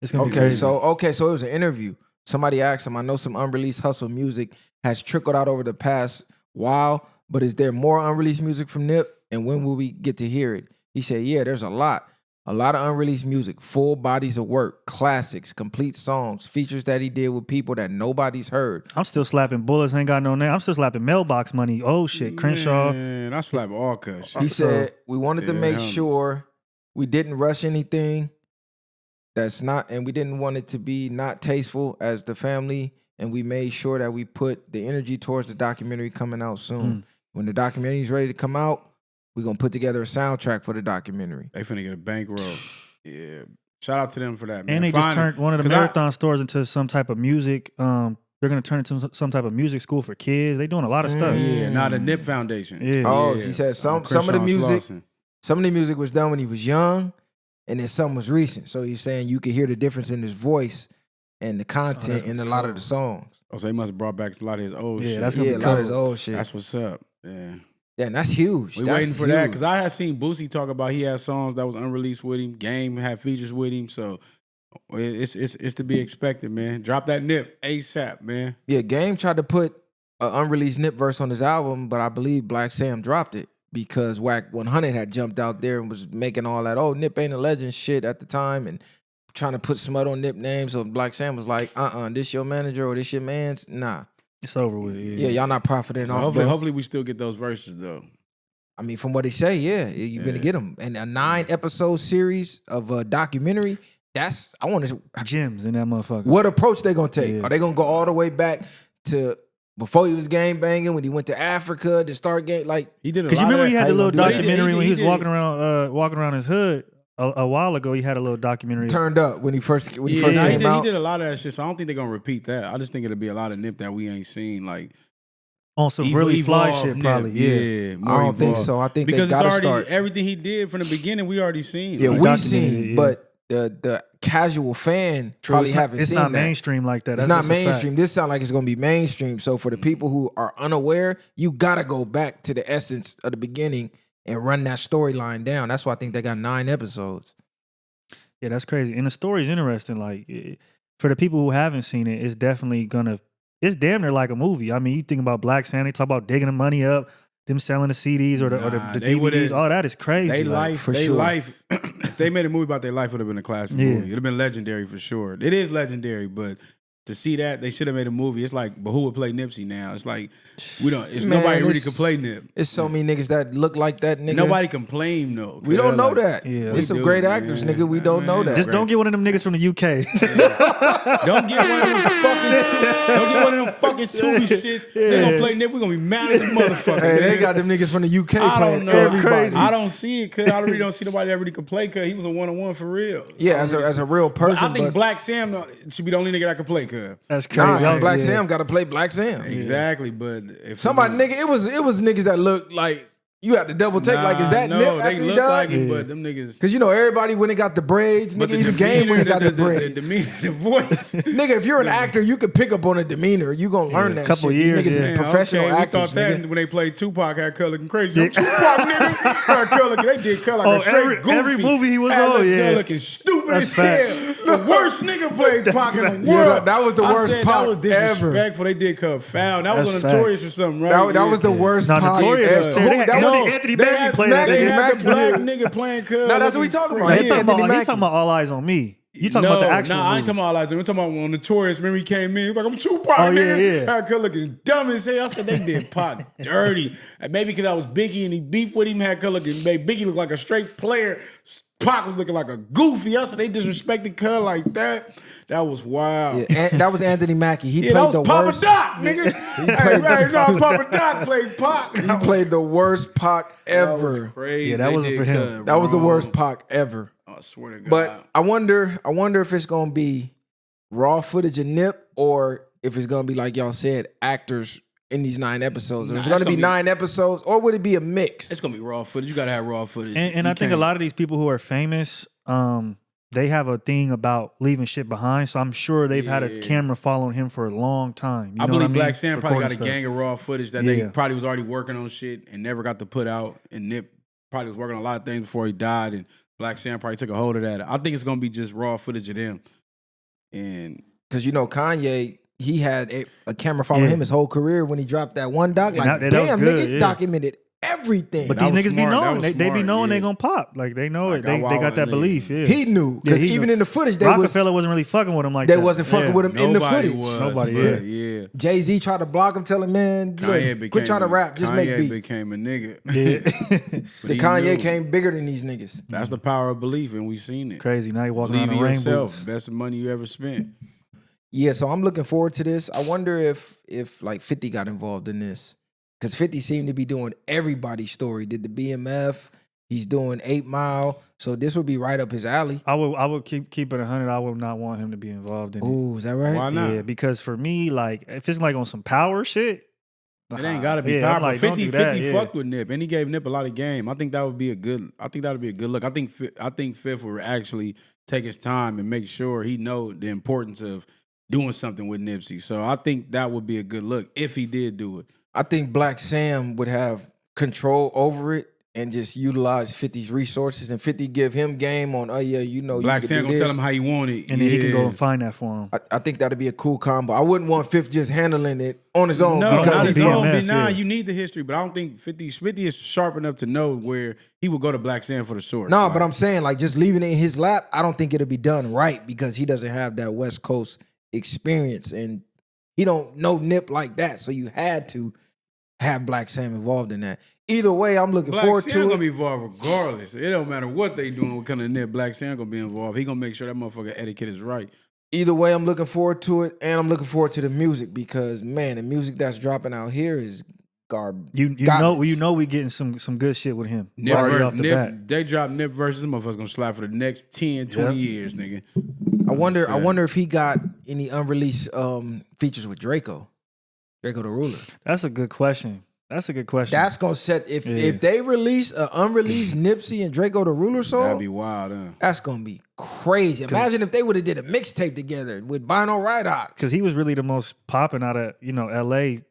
It's gonna be crazy. So it was an interview. Somebody asked him, I know some unreleased Hustle music has trickled out over the past while, but is there more unreleased music from Nip? And when will we get to hear it? He said, yeah, there's a lot. A lot of unreleased music, full bodies of work, classics, complete songs, features that he did with people that nobody's heard. I'm still slapping Bullets, ain't got no name. I'm still slapping Mailbox Money. Oh shit, Crenshaw. Man, I slap all cuts. He said, we wanted to make sure we didn't rush anything and we didn't want it to be not tasteful as the family, and we made sure that we put the energy towards the documentary coming out soon. When the documentary is ready to come out, we're going to put together a soundtrack for the documentary. They finna get a bankroll. Yeah. Shout out to them for that, man. And they just turned one of the Marathon stores into some type of music. They're going to turn it into some type of music school for kids. They doing a lot of stuff. Yeah, now the Nip Foundation. Yeah. Oh, he said some of the music was done when he was young, and then some was recent. So he's saying you could hear the difference in his voice and the content in a lot of the songs. Oh, so he must have brought back a lot of his old shit. That's gonna be a lot of his old shit. That's what's up. Yeah. Yeah, and that's huge. We're waiting for that because I had seen Boosie talk about he had songs that was unreleased with him. Game had features with him, so it's to be expected, man. Drop that Nip ASAP, man. Yeah, Game tried to put an unreleased Nip verse on his album, but I believe Black Sam dropped it because Wack 100 had jumped out there and was making all that, Nip ain't a legend shit at the time and trying to put smut on Nip names. So Black Sam was like, this your manager or this your man's? Nah. It's over with. Yeah, y'all not profiting off. Hopefully we still get those verses though. I mean, from what they say, you're gonna get them. And a 9-episode series of a documentary. I want to gems in that motherfucker. What approach they gonna take? Yeah. Are they gonna go all the way back to before he was gang banging when he went to Africa to start gang? Like he did. Because you remember he had the little documentary when he was walking walking around his hood. A while ago, he had a little documentary. Turned up when he first came out. He did a lot of that shit, so I don't think they're gonna repeat that. I just think it'll be a lot of Nip that we ain't seen, like on some really fly shit, probably. Yeah, I don't think so. I think because they gotta it's already start. Everything he did from the beginning, we already seen. Yeah, like, we seen, but the casual fan probably haven't seen It's not mainstream like that. It's not mainstream. This sounds like it's gonna be mainstream. So for the people who are unaware, you gotta go back to the essence of the beginning and run that storyline down. That's why I think they got 9 episodes. Yeah, that's crazy. And the story's interesting. Like, for the people who haven't seen it, it's definitely it's damn near like a movie. I mean, you think about Black Santa, they talk about digging the money up, them selling the CDs or the DVDs. All that is crazy. Life, if they made a movie about their life, it would have been a classic movie. It would have been legendary for sure. It is legendary, but to see that, they should have made a movie. It's like, but who would play Nipsey now? It's like we don't. It's Man, nobody really could play Nip. It's so many niggas that look like that nigga. Nobody can play him though. We don't know that. Yeah. There's some great actors, nigga. We don't know that. Just don't get one of them niggas from the UK. Don't get one of them fucking. Don't get one of them fucking Tubi shits. They gonna play Nip. We gonna be mad as a motherfucker. Hey, they nigga. got them niggas from the UK I playing don't know. everybody. I don't see it because I really don't see nobody that really could play because he was a 1-on-1 for real. Yeah, as a real person. I think but Black Sam should be the only nigga that could play cuz. That's crazy. nah, Black Sam got to play Black Sam. Exactly, but if Somebody, nigga, it was niggas that looked like you had to double take. Like, is that no, Nip? they after he look died? like him, but them niggas. Cause you know everybody when they got the braids, But nigga, even Game when he got the braids. the demeanor, the voice. Nigga, if you're an actor, you could pick up on a demeanor. You gonna learn that. Couple shit. years, These niggas yeah. is professional We actors. thought that Nigga. when they played Tupac, had cut looking crazy. Yo, Tupac nigga, had cut looking. They did cut like a straight goofy. every movie he was had on, cut yeah. looking stupid That's as hell. The worst nigga played Pac in the world. Yeah, that was the worst I said Pac that was ever. disrespectful. They did cut foul. That was That's on Notorious or something, right? That was the worst. No, Pac Notorious ever. was terrible. That was Anthony They Mackie had, played they that. had the Mackie. black nigga playing cuz. No, that's what we talking about. He Hey, talking about, Anthony he Mackie. talking about All Eyes on Me. You talking about the actual I ain't movie. talking about All Eyes. We're talking about when Notorious. Remember he came in, he was like, I'm Tupac, Oh, yeah, nigga. yeah. Had cut looking dumb as hell. I said they did Pac dirty. And maybe because I was Biggie and he beefed with him, had cut looking, made Biggie look like a straight player. Pac was looking like a goofy. I said they disrespected Cuz like that. That was wild. Yeah, and that was Anthony Mackie. He Yeah, played that was the Papa worst. Doc, nigga. Hey, no, Papa Doc played Pac. He played the worst Pac ever. Crazy. Yeah, that They wasn't did for him. Cuz That was the wrong. worst Pac ever. I swear to God. But I wonder if it's gonna be raw footage of Nip or if it's gonna be like y'all said, actors in these 9 episodes. Or Nah, it's gonna it's be gonna be- 9 episodes, or would it be a mix? it's gonna be raw footage. You gotta have raw footage. And I think a lot of these people who are famous, they have a thing about leaving shit behind. So I'm sure they've had a camera following him for a long time. You I know believe what I mean? Black Sam probably got a Recording stuff. gang of raw footage that they Yeah. probably was already working on shit and never got to put out. And Nip probably was working on a lot of things before he died. And Black Sam probably took a hold of that. I think it's gonna be just raw footage of them. And Because you know Kanye, he had a camera following Yeah. him his whole career when he dropped that one doc. And Like, that was damn, good, nigga, yeah. documented everything. But That these was niggas be smart. That knowing. was They be smart, knowing they yeah. gonna pop. Like they know Like, it. They I got that wildin', belief. Yeah. he knew because he even knew. in the footage, they was Rockefeller wasn't really fucking with him like they that. wasn't fucking Yeah. with him in the nobody footage. was. Nobody, but yeah. Jay-Z tried to block him, tell him, man, look, Kanye became quit trying to rap, just make Kanye beats. became a nigga. Yeah. But The he Kanye knew. came bigger than these niggas. That's the power of belief, and we seen it. Crazy. Now you walking Believe around in in rain yourself. boots. Best money you ever spent. Yeah, so I'm looking forward to this. I wonder if like 50 got involved in this. Because 50 seemed to be doing everybody's story. Did the BMF, he's doing 8 Mile. So this would be right up his alley. I would keep it 100. I would not want him to be involved in it. Ooh, is that right? Why not? Yeah, because for me, like if it's like on some power shit, It ain't gotta be yeah, I'm powerful. like, don't 50 do that, 50 yeah. fucked with Nip, and he gave Nip a lot of game. I think that would be a good. I think that would be a good look. I think Fifth would actually take his time and make sure he know the importance of doing something with Nipsey. So I think that would be a good look if he did do it. I think Black Sam would have control over it and just utilize 50's resources and 50 give him game on, oh yeah, you know, Black you Sam can gonna do tell this. him how you want it, and then he can go Yeah. and find that for him. I think that'd be a cool combo. I wouldn't want 50 just handling it on his own. No, because not of his own. BMF, Nah, yeah. you need the history, but I don't think 50 is sharp enough to know where he would go to Black Sam for the source. No, Like, but I'm saying like just leaving it in his lap, I don't think it'll be done right because he doesn't have that West Coast experience and he don't know Nip like that. So you had to have Black Sam involved in that. Either way, I'm looking Black forward Sam to gonna it. be involved regardless. It don't matter what they doing with kind of Nip. Black Sam gonna be involved. He gonna make sure that motherfucker etiquette is right. Either way, I'm looking forward to it, and I'm looking forward to the music because man, the music that's dropping out here is garbage. You know we getting some good shit with him. Nip, Already versus, off the Nip bat. they drop Nip versus them motherfuckers gonna slap for the next 10, 20 years, nigga. I wonder saying. if he got any unreleased features with Draco the Ruler. That's a good question. That's That's gonna set if Yeah. they release an unreleased Nipsey and Draco the Ruler song. That'd be wild, huh? That's gonna be crazy. Imagine if they would have did a mixtape together with Bino Ridox. because he was really the most popping out of LA.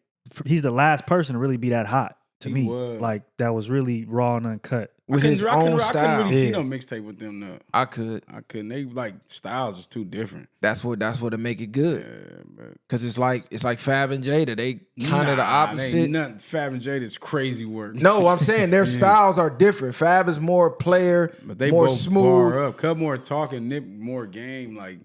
He's the last person to really be that hot to He me. was. Like that was really raw and uncut. With his I own couldn't style. really see Yeah. no mixtape with them though. I could. I couldn't. They like styles is too different. That's what to make it good. Yeah, but Cause it's like Fab and Jada. They kind of the Nah, opposite. Ain't nothing. Fab and Jada's crazy work. No, I'm saying their styles are different. Fab is more player, But they more both smooth. bar up. Cut more talking, Nip more game. Like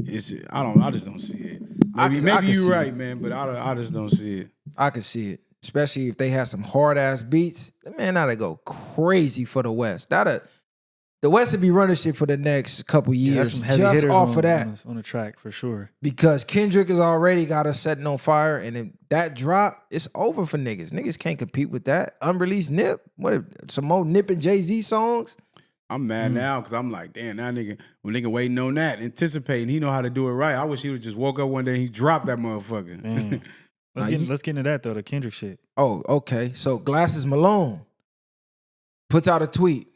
I just don't see it. Maybe you're right, man, but I just don't see it. I can see it, especially if they have some hard ass beats. Man, that'd go crazy for the West. The West would be running shit for the next couple years, some heavy just hitters off of that. On the track for sure. Because Kendrick has already got us setting on fire, and if that drop, it's over for niggas. Niggas can't compete with that. Unreleased Nip, some more Nip and Jay-Z songs. I'm mad now because I'm like, damn, that nigga, when nigga waiting on that, anticipating, he know how to do it right. I wish he would just woke up one day and he dropped that motherfucker. Let's get into that though, the Kendrick shit. Oh, okay. So Glasses Malone puts out a tweet.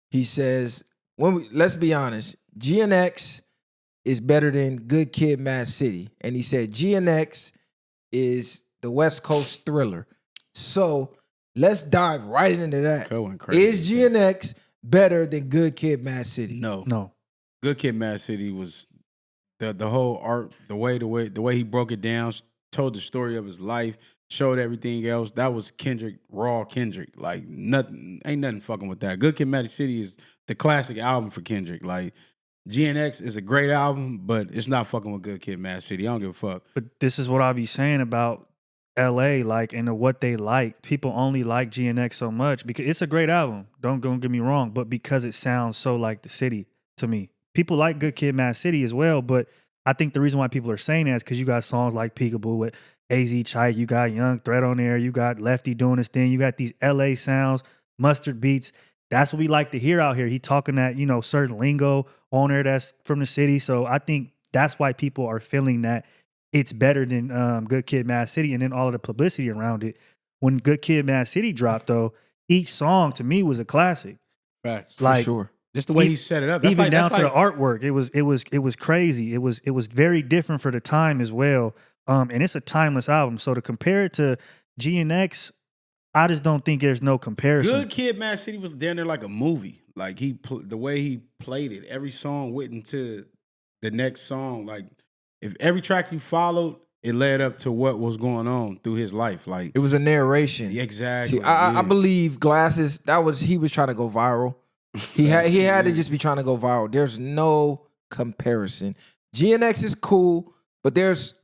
He says, let's be honest, GNX is better than Good Kid, Mad City. And he said GNX is the West Coast Thriller. So let's dive right into that. Is GNX better than Good Kid, Mad City? No. Good Kid, Mad City was the whole art, the way he broke it down, told the story of his life, showed everything else. That was Kendrick, raw Kendrick. Like, ain't nothing fucking with that. Good Kid, Mad City is the classic album for Kendrick. Like, GNX is a great album, but it's not fucking with Good Kid, Mad City. I don't give a fuck. But this is what I be saying about LA, like, and what they like. People only like GNX so much because it's a great album. Don't get me wrong, but because it sounds so like the city to me. People like Good Kid, Mad City as well, but I think the reason why people are saying that is because you got songs like Peekaboo with AZ Chai, you got Young Threat on there, you got Lefty doing his thing, you got these LA sounds, mustard beats. That's what we like to hear out here. He talking that, certain lingo on there that's from the city. So I think that's why people are feeling that it's better than Good Kid, Mad City, and then all of the publicity around it. When Good Kid, Mad City dropped, though, each song to me was a classic. Facts, for sure. Just the way he set it up. That's even down to the artwork. It was crazy. It was very different for the time as well. And it's a timeless album. So to compare it to GNX, I just don't think there's no comparison. Good Kid, Mad City was down there like a movie. Like the way he played it, every song went into the next song. Like if every track you followed, it led up to what was going on through his life. Like it was a narration. Exactly. See, I believe Glasses. He was trying to go viral. He had to just be trying to go viral. There's no comparison. GNX is cool, but there's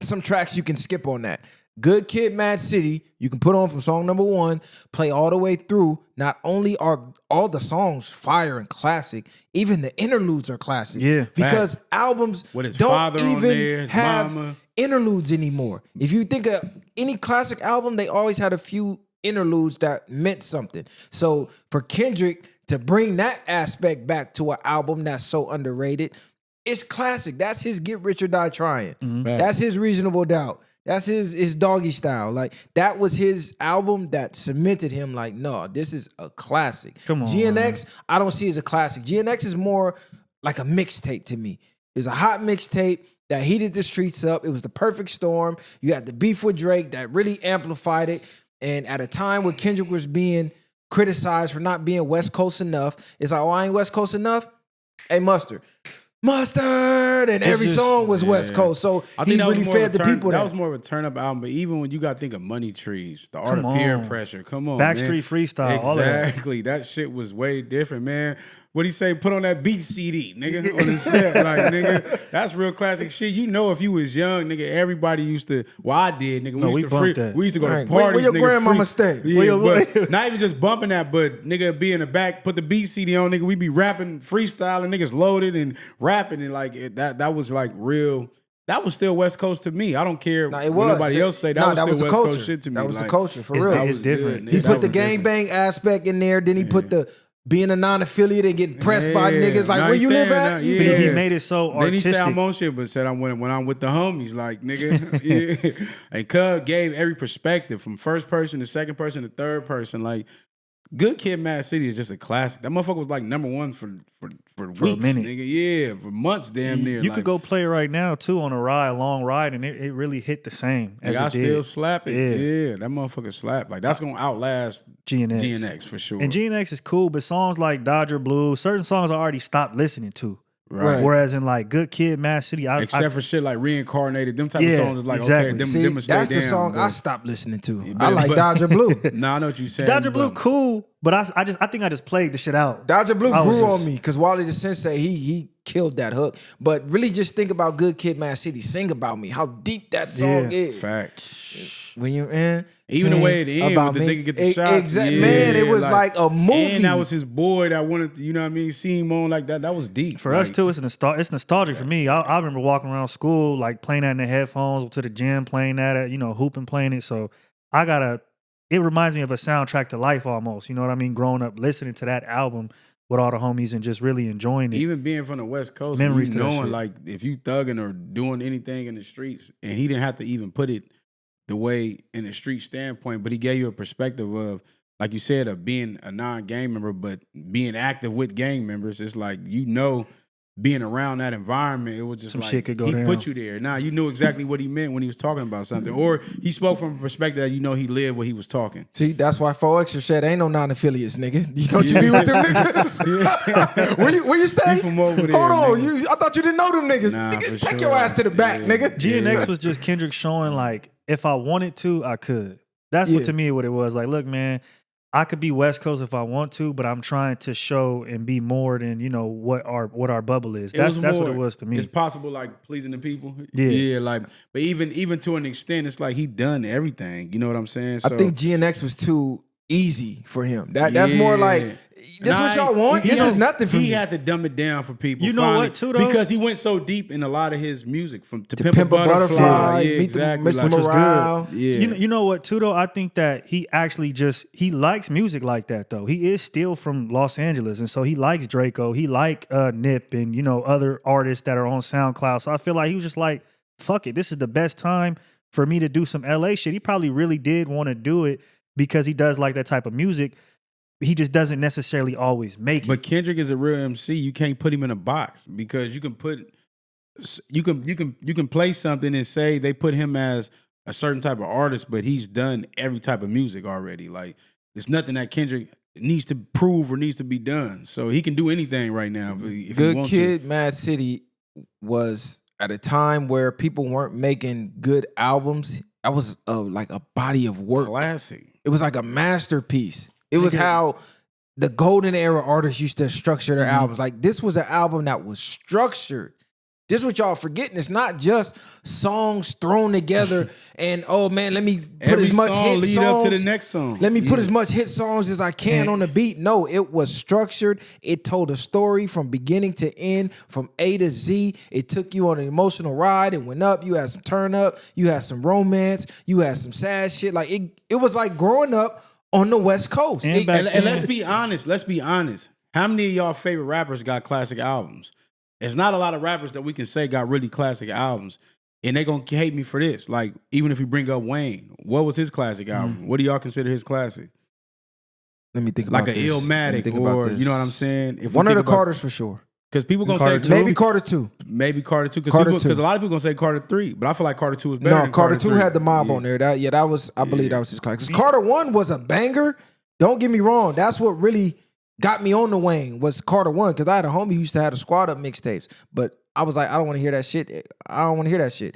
some tracks you can skip on that. Good Kid, Mad City, you can put on from song number 1, play all the way through. Not only are all the songs fire and classic, even the interludes are classic. Yeah, because albums don't even have interludes anymore. If you think of any classic album, they always had a few interludes that meant something. So for Kendrick to bring that aspect back to an album that's so underrated, it's classic. That's his Get Rich or Die Trying. Mm-hmm. That's his Reasonable Doubt. That's his Doggy Style. Like, that was his album that cemented him like, no, this is a classic. Come on, GNX, man. I don't see as a classic. GNX is more like a mixtape to me. It was a hot mixtape that heated the streets up. It was the perfect storm. You had the beef with Drake that really amplified it. And at a time where Kendrick was being criticized for not being West Coast enough, it's like, oh, I ain't West Coast enough? Hey, Mustard, and every song was West Coast. So I think he really fed the people. That was more of a turn up album. But even when you got to think of Money Trees, the art of peer pressure, come on, Backstreet man. Freestyle, all of that. Exactly. That shit was way different, man. What'd he say? Put on that beat CD, nigga, on the set. Like, nigga, that's real classic shit. You know, if you was young, nigga, everybody used to, well, I did, nigga. We used to go to parties, where your nigga. grandmama stay? Yeah, but not even just bumping that, but nigga be in the back, put the beat CD on, nigga. We be rapping, freestyling, niggas loaded and rapping. And like, that was like real. That was still West Coast to me. I don't care what nobody else say. That was still West Coast shit to me. That was like, the culture, for real. It's different. He put the gangbang aspect in there. Then he put the being a non-affiliate and getting pressed by niggas. Like, where you live at? He made it so artistic. Then he said I'm on shit, but said when I'm with the homies, like, nigga. And Cub gave every perspective from first person to second person to third person. Like, Good Kid, Mad City is just a classic. That motherfucker was like number 1 for weeks, a minute. Nigga. Yeah, for months damn near. You could go play it right now, too, on a long ride, and it really hit the same as I it did. still slap it. Yeah, that motherfucker slap. Like, that's going to outlast GNX for sure. And GNX is cool, but songs like Dodger Blues, certain songs I already stopped listening to. Right. Whereas in like Good Kid, Mad City, except for shit like Reincarnated, them type of songs is like, okay, them See, them stay that's the down, song but- I stopped listening to. But- I like but- Dodger Blue. Nah, I know what you're saying. Dodger Blue but- cool, but I think I just played the shit out. Dodger Blue I was grew just- on me because Wally the Sensei, he killed that hook. But really just think about Good Kid, Mad City. Sing About Me. How deep that song is. Facts. When you're in. Even the way it ended about with the me. nigga get the shots. Exactly. Man, it was like a movie. And that was his boy that wanted to, you know what I mean, see him on like that. That was deep. For us too, it's nostalgic for me. I remember walking around school, like playing that in the headphones, to the gym, playing that at, hooping, playing it. So it reminds me of a soundtrack to life almost. You know what I mean? Growing up, listening to that album with all the homies and just really enjoying it. Even being from the West Coast, Memories you to that knowing shit. like if you thugging or doing anything in the streets, and he didn't have to even put it the way in the street standpoint, but he gave you a perspective of, like you said, of being a non-gang member, but being active with gang members. It's like, being around that environment, it was just Some like shit could go he down. put you there. Now you knew exactly what he meant when he was talking about something, or he spoke from a perspective that he lived what he was talking. See, that's why 4Extra said ain't no non-affiliates, nigga. You don't you be with them niggas? Where you stay? You from over there, Hold on, nigga. I thought you didn't know them niggas. Nah, Nigga, for take sure. your ass to the back, Yeah. nigga. G&X was just Kendrick showing like, if I wanted to, I could. That's Yeah. what to me what it was. Like, look, man, I could be West Coast if I want to, but I'm trying to show and be more than what our bubble is. That's what it was to me. It's possible, like pleasing the people. Yeah. Like, but even to an extent, it's like he done everything. You know what I'm saying? So, I think GNX was too easy for him. That's more like, this what y'all want? This is nothing for me. He had to dumb it down for people. You know what, too, though? Because he went so deep in a lot of his music, from to To Pimp a Butterfly. Yeah, Meet the exactly. Mr. Like, Morale. yeah. You know what too though? I think that he actually he likes music like that though. He is still from Los Angeles, and so he likes Draco. He like Nip and other artists that are on SoundCloud. So I feel like he was just like, fuck it, this is the best time for me to do some LA shit. He probably really did want to do it because he does like that type of music. He just doesn't necessarily always make it. But Kendrick is a real MC. You can't put him in a box because you can play something and say they put him as a certain type of artist, but he's done every type of music already. Like, there's nothing that Kendrick needs to prove or needs to be done. So he can do anything right now if he Good wants Kid, Mad City was at a time where people weren't making good albums. That was like a body of to. work. Classic. It was like a masterpiece. It was how the golden era artists used to structure their albums. Like, this was an album that was structured. This is what y'all forgetting. It's not just songs thrown together and, oh man, let me put Every as much song hit lead songs. up to the next song. Let me put as much hit songs as I can on the beat. No, it was structured. It told a story from beginning to end, from A to Z. It took you on an emotional ride. It went up. You had some turn up. You had some romance. You had some sad shit. Like, it was like growing up on the West Coast. And back And let's be honest. Let's be honest. How many of y'all favorite rappers got classic albums? It's not a lot of rappers that we can say got really classic albums. And they gonna hate me for this. Like, even if we bring up Wayne, what was his classic album? What do y'all consider his classic? Let me think about Like this. an Let me Illmatic, think about or this. you know what I'm saying? If we One of think the about- Carters for sure. Because people gonna Carter say two? Maybe Carter 2. maybe Carter 2. Carter Because 2. a lot of people gonna say Carter 3, but I feel like Carter 2 was better. No, than Carter 2 3. had the mob Yeah. on there. That was, I believe that was his classic. 'Cause Carter 1 was a banger. Don't get me wrong. That's what really got me on the Wayne was Carter 1. Because I had a homie who used to have the Squad Up mixtapes. But I was like, I don't want to hear that shit. I don't want to hear that shit.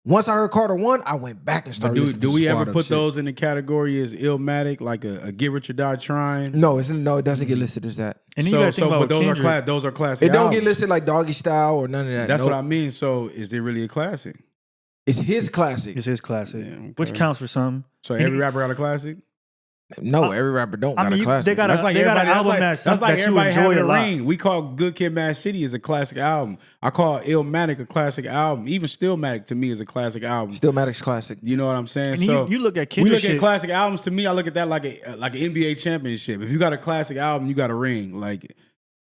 Once I heard Carter 1, I went back and But started listening do to we Squad ever Up put shit. those in the category as Illmatic, like a Get Rich or Die Trying? No, it doesn't get listed as that. and then you gotta think about but those Kendrick. are those are classic. It don't albums. get listed like Doggy Style or none of that. That's Nope. what I mean. So is it really a classic? It's his classic. It's his classic, Yeah, okay. which counts for something. So And every rapper got a classic? No, every rapper don't got a classic. they got That's like they got an everybody. album That's like that you everybody enjoy having a a lot. ring. We call Good Kid, Mad City is a classic album. I call Illmatic a classic album. Even Stillmatic to me is a classic album. Stillmatic's classic. You know what I'm saying? And So you look at we Kendrick look at shit. classic albums. To me, I look at that like an NBA championship. If you got a classic album, you got a ring. Like,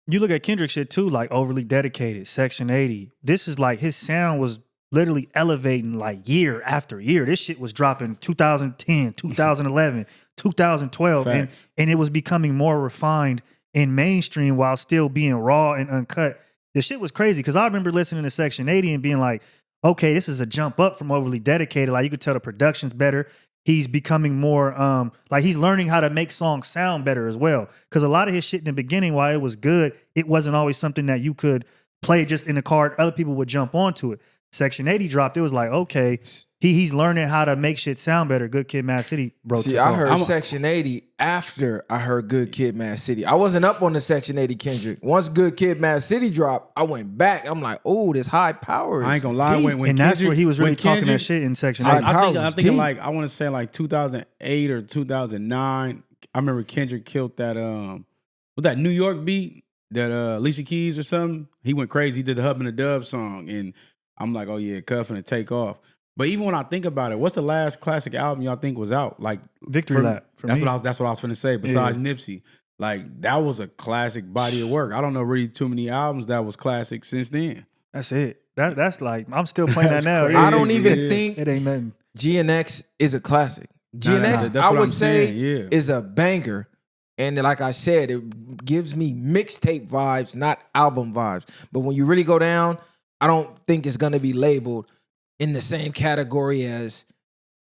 You look at Kendrick shit too, like Overly Dedicated, Section 80. This is like his sound was literally elevating like year after year. This shit was dropping 2010, 2011, 2012, Facts. and it was becoming more refined and mainstream while still being raw and uncut. The shit was crazy because I remember listening to Section 80 and being like, okay, this is a jump up from Overly Dedicated. Like, you could tell the production's better. He's becoming more like he's learning how to make songs sound better as well. Because a lot of his shit in the beginning, while it was good, it wasn't always something that you could play just in the car. Other people would jump onto it. Section 80 dropped. It was like, okay, he's learning how to make shit sound better. Good Kid, Mad City, bro. See, I heard Section 80 after I heard Good Kid, Mad City. I wasn't up on the Section 80 Kendrick. Once Good Kid, Mad City dropped, I went back. I'm like, oh, this high power. I ain't gonna lie. When and Kendrick, that's where he was really talking Kendrick, that shit in Section 80. I'm thinking like, I want to say like 2008 or 2009. I remember Kendrick killed that, was that New York beat? That Alicia Keys or something? He went crazy. He did the Hub and the Dub song. And I'm like, oh yeah, cuffing and take off. But even when I think about it, what's the last classic album y'all think was out? Like Victory Lap. That's what I was finna say. Besides Nipsey, like that was a classic body of work. I don't know really too many albums that was classic since then. That's it. That's like I'm still playing that now. I don't even think it ain't nothing. G&X is a classic. G&X, I would say, is a banger. And like I said, it gives me mixtape vibes, not album vibes. But when you really go down, I don't think it's gonna be labeled in the same category as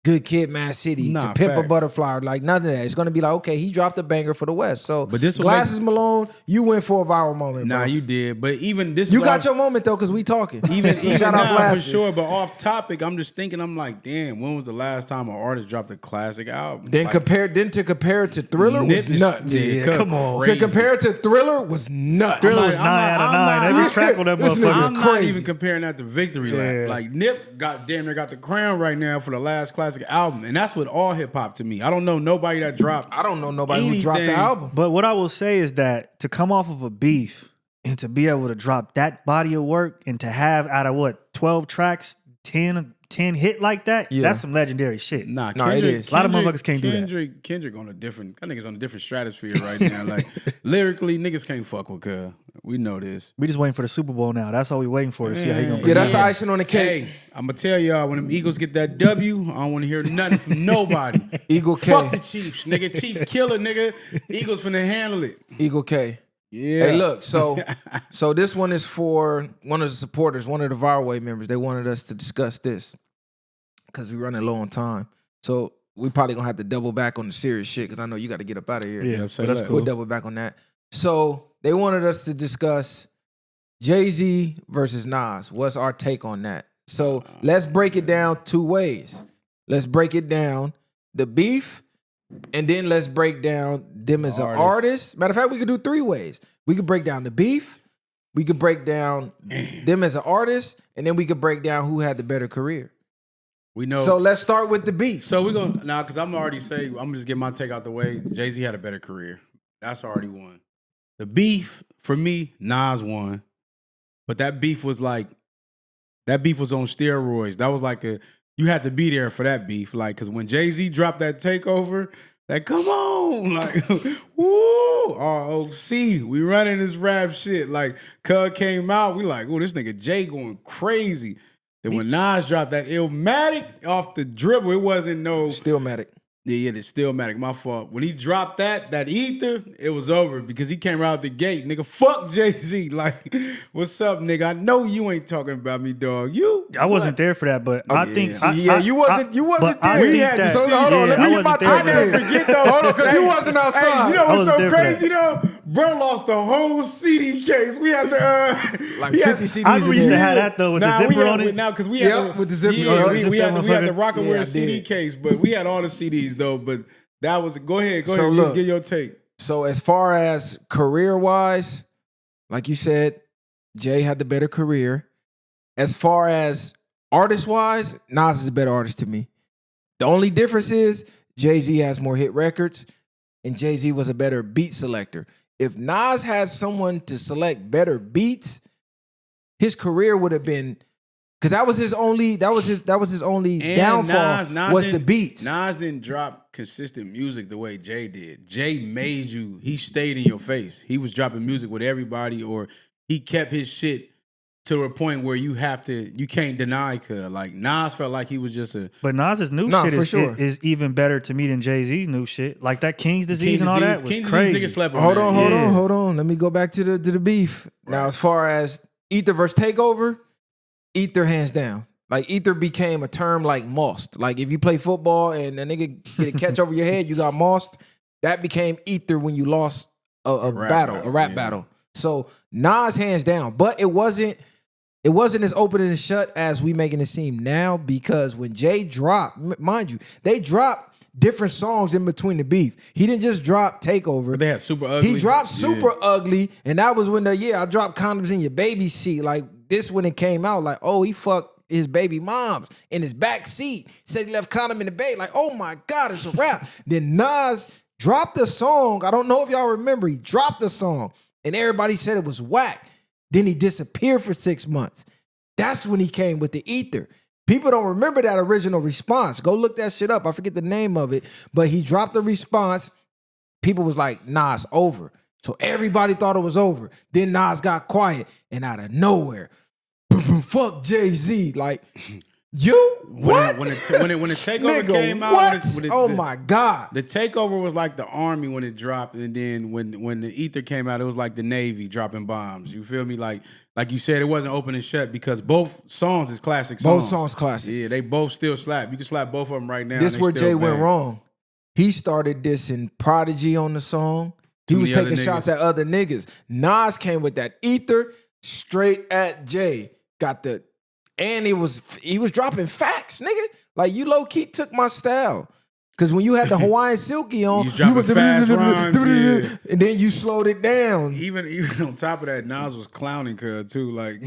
Good Kid, Mad City, To Pimp a Butterfly, like none of that. It's gonna be like, okay, he dropped a banger for the West. So, but this Glasses Malone, you went for a viral moment. Nah, bro. you did. But even this, you got your moment though, because we talking. Even shout out Glasses for sure. But off topic, I'm just thinking. I'm like, damn, when was the last time an artist dropped a classic album? Then to compare it to Thriller was nuts. Yeah, come on. To compare it to Thriller was nuts. Thriller was 9 out of 9. Every track on that motherfucker. I'm not even comparing that to Victory Lap. Like Nip got damn near got the crown right now for the last classic album, and that's with all hip hop to me. I don't know nobody that dropped. I don't know nobody who dropped the album. But what I will say is that to come off of a beef and to be able to drop that body of work and to have out of 12 tracks, 10 hit like that, that's some legendary shit. Nah, it is. A lot of motherfuckers can't do that. Kendrick on a different, I think it's on a different stratosphere right now. Like lyrically, niggas can't fuck with Cuz. We know this. We just waiting for the Super Bowl now. That's all we waiting for to see how he gonna. Yeah, that's the icing on the cake. Hey, I'm gonna tell y'all when them Eagles get that W, I don't want to hear nothing from nobody. Eagle K. Fuck the Chiefs, nigga. Chief killer, nigga. Eagles finna handle it. Eagle K. Yeah. Hey, look. So this one is for one of the supporters, one of the VwP members. They wanted us to discuss this because we're running low on time. So we probably gonna have to double back on the serious shit because I know you got to get up out of here. Yeah, so that's cool. We'll double back on that. So they wanted us to discuss Jay-Z versus Nas. What's our take on that? So let's break it down two ways. Let's break it down the beef, and then let's break down them as an artist. Matter of fact, we could do three ways. We could break down the beef, we could break down them as an artist, and then we could break down who had the better career. We know. So let's start with the beef. So we're gonna now because I'm already say I'm gonna just get my take out the way. Jay-Z had a better career. That's already one. The beef for me, Nas won, but that beef was on steroids. That was like you had to be there for that beef, like because when Jay-Z dropped that Takeover, like come on, like woo, ROC, we running this rap shit. Like Cuz came out, we like, oh, this nigga Jay going crazy. Then when Nas dropped that Illmatic off the dribble, it wasn't no Stillmatic. Yeah, the Stillmatic, my fault. When he dropped that Ether, it was over because he came out the gate. Nigga, fuck Jay-Z. Like, what's up, nigga? I know you ain't talking about me, dog. I wasn't there for that, but I think you wasn't there. We had to so hold on, let me get my I never forget though. Hold on, because you wasn't outside. Hey, you know what's so crazy though? Bro lost the whole CD case. We had the like 50 CDs. I used to have that though with the zipper on it. Now because we had with the zipper. We had the Rockaware CD case, but we had all the CDs though. But that was go ahead. Look, get your take. So as far as career wise, like you said, Jay had the better career. As far as artist wise, Nas is a better artist to me. The only difference is Jay-Z has more hit records, and Jay-Z was a better beat selector. If Nas had someone to select better beats, his career would have been, because that was his only downfall was the beats. Nas didn't drop consistent music the way Jay did. Jay made you, he stayed in your face. He was dropping music with everybody, or he kept his shit to a point where you can't deny Cuz. Like Nas felt like he was just a. But Nas's new shit is even better to me than Jay-Z's new shit. Like that King's Disease and all that was crazy. Nigga slept on hold on. Let me go back to the beef. Right. Now, as far as Ether versus Takeover, Ether hands down. Like Ether became a term like mossed. Like if you play football and a nigga get a catch over your head, you got mossed. That became Ether when you lost a rap battle. So Nas hands down, but it wasn't as open and shut as we making it seem now, because when Jay dropped, mind you, they dropped different songs in between the beef. He didn't just drop Takeover. But they had Super Ugly. He dropped Super Ugly, and that was when I dropped Condoms in Your Baby Seat. Like this when it came out, like, oh, he fucked his baby moms in his back seat. Said he left condom in the baby. Like, oh my God, it's a rap. Then Nas dropped the song. I don't know if y'all remember. He dropped the song, and everybody said it was whack. Then he disappeared for 6 months. That's when he came with the Ether. People don't remember that original response. Go look that shit up. I forget the name of it. But he dropped the response. People was like, nah, it's over. So everybody thought it was over. Then Nas got quiet. And out of nowhere, fuck Jay-Z. Like, you? What? When the Takeover Nigga, came out. What? My God. The Takeover was like the Army when it dropped. And then when the Ether came out, it was like the Navy dropping bombs. You feel me? Like you said, it wasn't open and shut because both songs is classic songs. Both songs classics. Yeah, they both still slap. You can slap both of them right now. This is where Jay went wrong. He started dissing Prodigy on the song. He was taking shots at other niggas. Nas came with that Ether straight at Jay. And he was dropping facts, nigga. Like, you low key took my style. Because when you had the Hawaiian Silky on, you was fast rhymes, and then you slowed it down. Even on top of that, Nas was clowning cuz too. Like,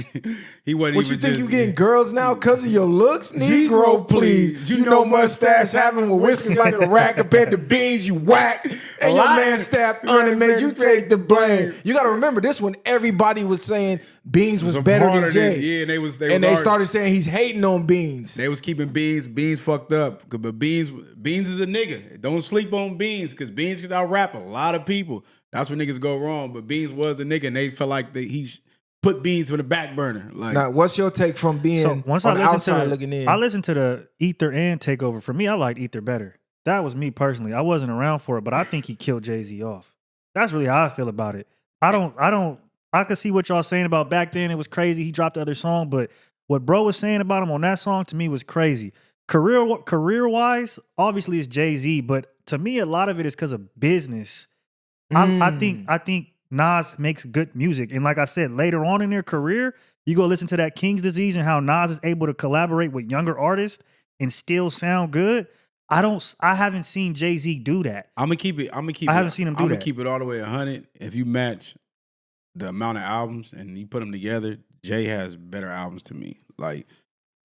he wasn't what even you think just, you getting girls now because of your looks? Negro, please. You know mustache having with whiskers like a rat compared to beans, you whack. And your man stabbed earning, man, you take the blame. You got to remember this when everybody was saying Beans was better than Jay. Yeah, and they started saying he's hating on Beans. They was keeping Beans. Beans fucked up. But Beans is a nigga. Don't sleep on Beans because Beans can out-rap a lot of people. That's where niggas go wrong. But Beans was a nigga, and they felt like he put Beans on the back burner. Like, now, what's your take from being on the outside looking in? I listened to the Ether and Takeover. For me, I liked Ether better. That was me personally. I wasn't around for it, but I think he killed Jay-Z off. That's really how I feel about it. I could see what y'all saying about back then. It was crazy. He dropped the other song, but what bro was saying about him on that song to me was crazy. Career-wise, obviously it's Jay-Z, but to me, a lot of it is because of business. I think Nas makes good music. And like I said, later on in their career, you go listen to that King's Disease and how Nas is able to collaborate with younger artists and still sound good. I haven't seen Jay-Z do that. I haven't seen him do that. I'm gonna keep it all the way 100. If you match the amount of albums and you put them together, Jay has better albums to me. Like,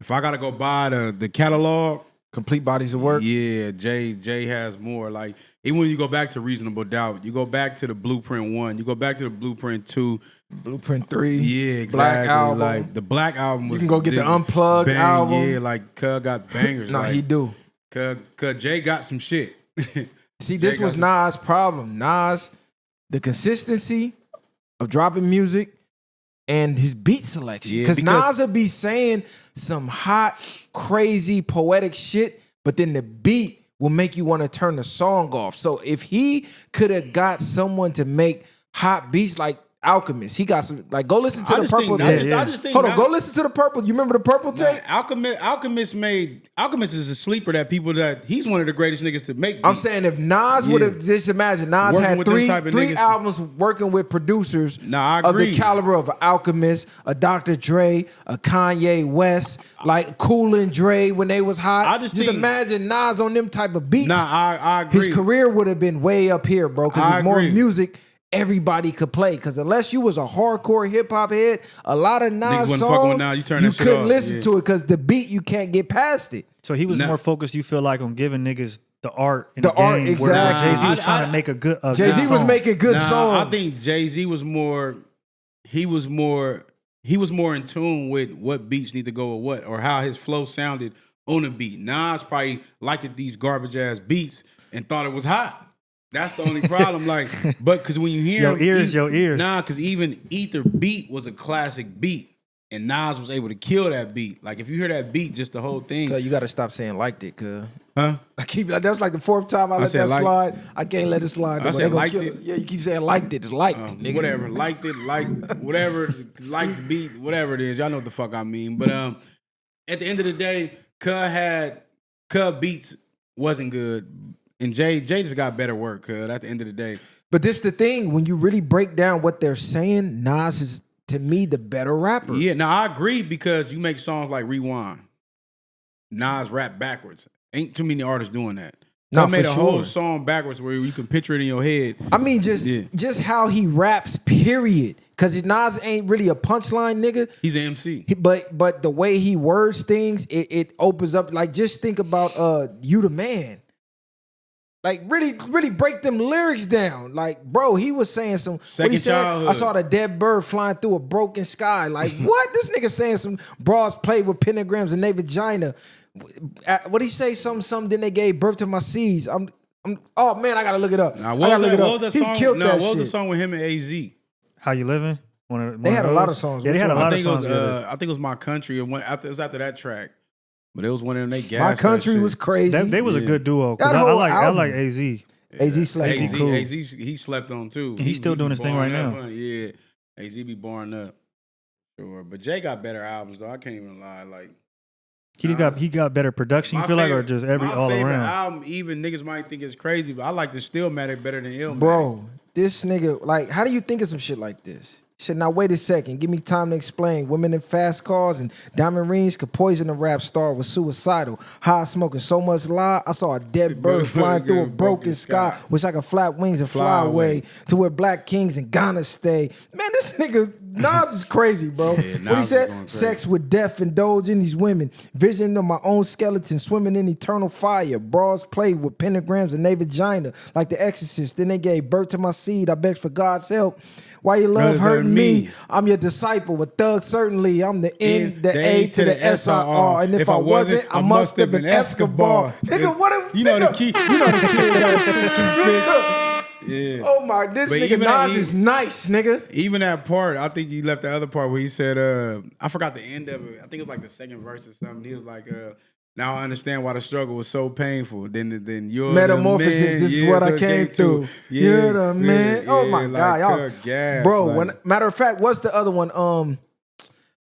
if I gotta go buy the catalog, complete bodies of work. Yeah, Jay has more. Like, even when you go back to Reasonable Doubt, you go back to the Blueprint 1, you go back to the Blueprint 2, Blueprint 3. Yeah, exactly. Black Album. Like, the Black Album was, you can go get the Unplugged album. Yeah, like Cuz got bangers. Nah, like, he do. Cuz Jay got some shit. See, this was Nas' problem. Nas, the consistency of dropping music and his beat selection. Because Nas would be saying some hot, crazy, poetic shit, but then the beat will make you want to turn the song off. So if he could have got someone to make hot beats like Alchemist, he got some, like, go listen to the Purple tape. Hold on, go listen to the Purple. You remember the Purple tape? Alchemist is a sleeper that he's one of the greatest niggas to make beats. I'm saying if Nas would have, just imagine, Nas had three albums working with producers of the caliber of Alchemist, a Dr. Dre, a Kanye West, like Kool and Dre when they was hot. Just imagine Nas on them type of beats. I agree. His career would have been way up here, bro, because there's more music everybody could play. Because unless you was a hardcore hip-hop head, a lot of Nas songs, you couldn't listen to it because the beat, you can't get past it. So he was more focused, you feel like, on giving niggas the art in the game. Exactly. Where Jay-Z was trying to make a good Jay-Z was making good songs. I think Jay-Z was more in tune with what beats need to go with what, or how his flow sounded on a beat. Nas probably liked these garbage ass beats and thought it was hot. That's the only problem. Like, but because when you hear your ear is your ear. Nah, because even Ether beat was a classic beat, and Nas was able to kill that beat. Like, if you hear that beat, just the whole thing. You got to stop saying liked it, cuz. Huh? That's like the fourth time I let that slide. I can't let it slide. I said liked it. Yeah, you keep saying liked it. It's liked, nigga. Whatever, liked it, whatever, liked the beat, whatever it is. Y'all know what the fuck I mean. But at the end of the day, Cuz beats wasn't good. And Jay just got better work, cuz at the end of the day. But this the thing, when you really break down what they're saying, Nas is, to me, the better rapper. Yeah, now I agree because you make songs like Rewind. Nas rap backwards. Ain't too many artists doing that. No, I made for a whole sure. song backwards where you can picture it in your head. I mean, just how he raps, period. Because Nas ain't really a punchline nigga. He's an MC. But the way he words things, it opens up. Like, just think about You the Man. Like, really break them lyrics down. Like, bro, he was saying some... Second childhood. I saw the dead bird flying through a broken sky. Like, what? This nigga saying some bras played with pentagrams in their vagina. What he say? Something. Then they gave birth to my seeds. Oh, man, I got to look it up. Now, what was that song? He killed that what was shit. the song with him and AZ? How You Living? They had a lot of songs. Yeah, they had a I lot of think songs. I think it was My Country. It was after that track. But it was one of them, they gassed My Country that shit. was crazy. They was a good duo. 'Cause That I whole like album. AZ. AZ slept AZ on. cool. AZ, he slept on too. He's still doing be his thing barring right up, now. huh? Yeah, AZ be barring up. Sure, but Jay got better albums though. I can't even lie. Like He got better production. You my feel like, or favorite- just my all favorite around? album, even niggas might think it's crazy, but I like the Stillmatic better than Illmatic. Bro, this nigga, like, how do you think of some shit like this? He said, now wait a second, give me time to explain. Women in fast cars and diamond rings could poison a rap star with suicidal. High smoking so much lie, I saw a dead bird flying through a broken sky. Wish I could flap wings and fly away to where black kings in Ghana stay. Man, this nigga, Nas is crazy, bro. Yeah, What he Nas is said? going crazy. Sex with death, indulging these women. Vision of my own skeleton swimming in eternal fire. Bras played with pentagrams in their vagina like the Exorcist. Then they gave birth to my seed. I beg for God's help. Why you love Brothers hurting hurting me? me. I'm your disciple, a thug certainly. I'm the N, the A to the SRR. And if I wasn't, I must have been Escobar. Nigga, what if You know the key. You know the kid got a 6'2" Yeah. Oh my, this But nigga even that- Nas is nice, nigga. Even that part, I think he left the other part where he said, I forgot the end of it. I think it was like the second verse or something. He was like, now I understand why the struggle was so painful. Then you're Metamorphosis, the man. this is Yeah, what so I it came through. Yeah, You're the man. Oh my like, God, y'all. gas, Bro, like- matter of fact, what's the other one?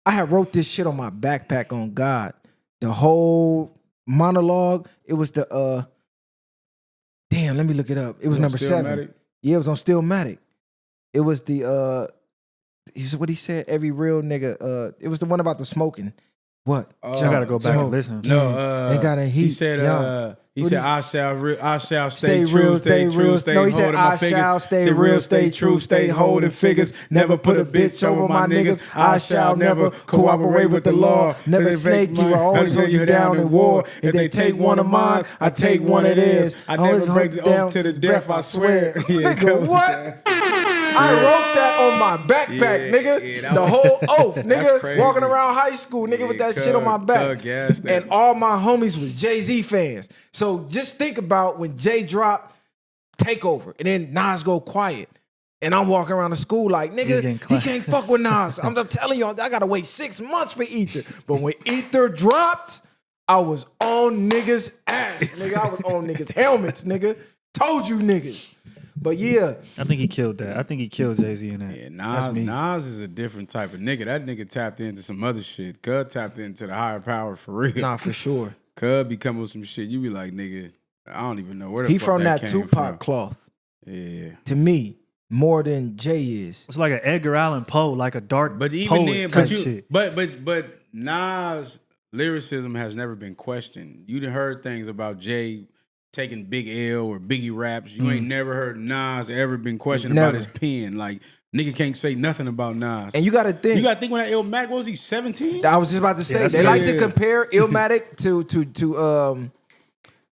I had wrote this shit on my backpack on God. The whole monologue, it was the damn, let me look it up. It was number 7. Stillmatic? Yeah, it was on Stillmatic. It was the what he said, every real nigga, it was the one about the smoking. What? Oh, I gotta go back So- and listen. No, They got a heat. he said, young. he What said, is- I shall Stay stay real, true, stay real. stay No, he said, holding I my fingers. shall stay real, stay true, stay holding figures. Never put a bitch over my niggas. I shall never cooperate with the law. Never snake you, I always hold you down in war. If they take one of mine, I take one of theirs. I never break the oath to the death, I swear. Yeah, Nigga, what? I wrote that on my backpack, Yeah, nigga. yeah, that The was- whole oath, That's nigga. crazy. Walking around high school, nigga, with that shit on my back. Cuz, gas that. And all my homies was Jay-Z fans. So just think about when Jay dropped Takeover and then Nas go quiet. And I'm walking around the school like, He's nigga, getting he clapped. can't fuck with Nas. I'm telling you, I gotta wait 6 months for Ether. But when Ether dropped, I was on niggas' ass, nigga. I was on niggas' helmets, nigga. Told you niggas. But yeah, I think he killed that. I think he killed Jay-Z in that. Yeah, That's me. Nas is a different type of nigga. That nigga tapped into some other shit. Cuz tapped into the higher power for real. nah, for sure. Cuz be coming with some shit. You be like, nigga, I don't even know where the He fuck from that came Tupac from. cloth. Yeah. To me, more than Jay is. It's like an Edgar Allan Poe, like a dark But even poet then, type but you, shit. but Nas lyricism has never been questioned. You done heard things about Jay taking Big L or Biggie raps. You ain't never heard Nas ever been questioned Never. about his pen. Like, nigga can't say nothing about Nas. And you gotta think. You gotta think when that Illmatic, what was he, 17? I was just about to say, that's they like to crazy. compare Illmatic to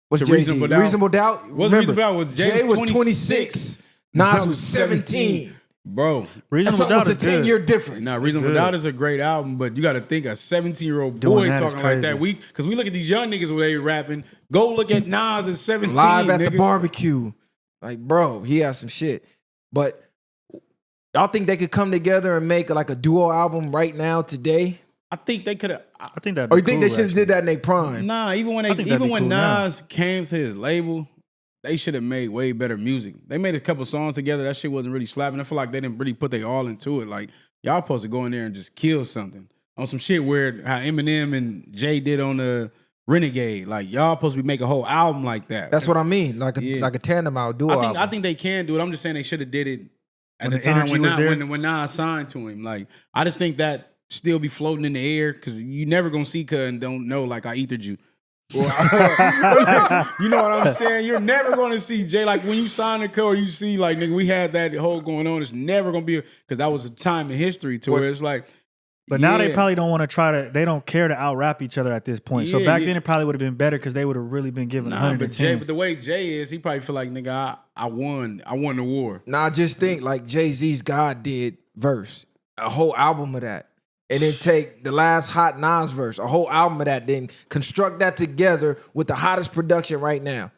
what's To Jay-Z? Reasonable Doubt. Reasonable Doubt. What's Remember, Reasonable Doubt? Was Jay was 26. Nas was 17. Bro. That's Reasonable Doubt almost a is good. 10-year difference. Now, Reasonable good. Doubt is a great album, but you got to think a 17-year-old Doing boy that is talking like that. crazy. Because we look at these young niggas when they rapping. Go look at Nas at 17. Live at the nigga. barbecue. Like, bro, he has some shit. But y'all think they could come together and make like a duo album right now, today? I think they could have. I think that. Or you think they should have did that in their prime? Nah, even when I think that'd be cool now. Nas came to his label, they should have made way better music. They made a couple songs together. That shit wasn't really slapping. I feel like they didn't really put their all into it. Like, y'all supposed to go in there and just kill something. On some shit where how Eminem and Jay did on the Renegade. Like y'all supposed to be making a whole album like that. That's what I mean. Like a tandem out duo. I think they can do it. I'm just saying they should have did it at When the the time energy was there? when Nas signed to him. Like I just think that still be floating in the air because you never gonna see Cuz and don't know like I ethered you. You know what I'm saying? You're never gonna see Jay like when you sign the code. You see like nigga, we had that whole going on. It's never gonna be because that was a time in history to where it's like. But now they probably don't want to try to. They don't care to out rap each other at this point. So back then it probably would have been better because they would have really been given 110. But the way Jay is, he probably feel like nigga, I won the war. Nah, just think like Jay-Z's God did verse, a whole album of that. And then take the last hot Nas verse, a whole album of that, then construct that together with the hottest production right now.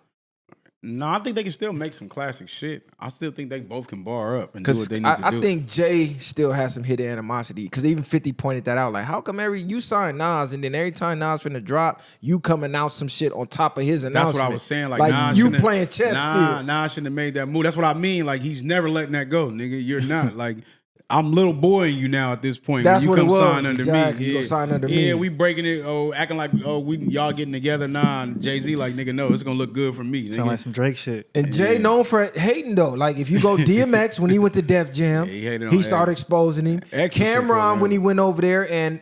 No, I think they can still make some classic shit. I still think they both can bar up and do what they need to do. I think Jay still has some hidden animosity because even 50 pointed that out. Like, how come you sign Nas and then every time Nas finna drop, you come announce some shit on top of his announcement? That's what I was saying. Like Nas you playing chess still. Nas shouldn't have made that move. That's what I mean. Like he's never letting that go, nigga. You're not like. I'm little boying you now at this point. That's you what come it was. sign under Exactly. me. You gonna sign under me. Yeah, we breaking it. Oh, acting like y'all getting together. Nah, and Jay-Z like nigga, no, it's gonna look good for me. Nigga. Sound like some Drake shit. And Jay known for hating though. Like if you go DMX when he went to Def Jam, he started exposing him. Cameron when he went over there and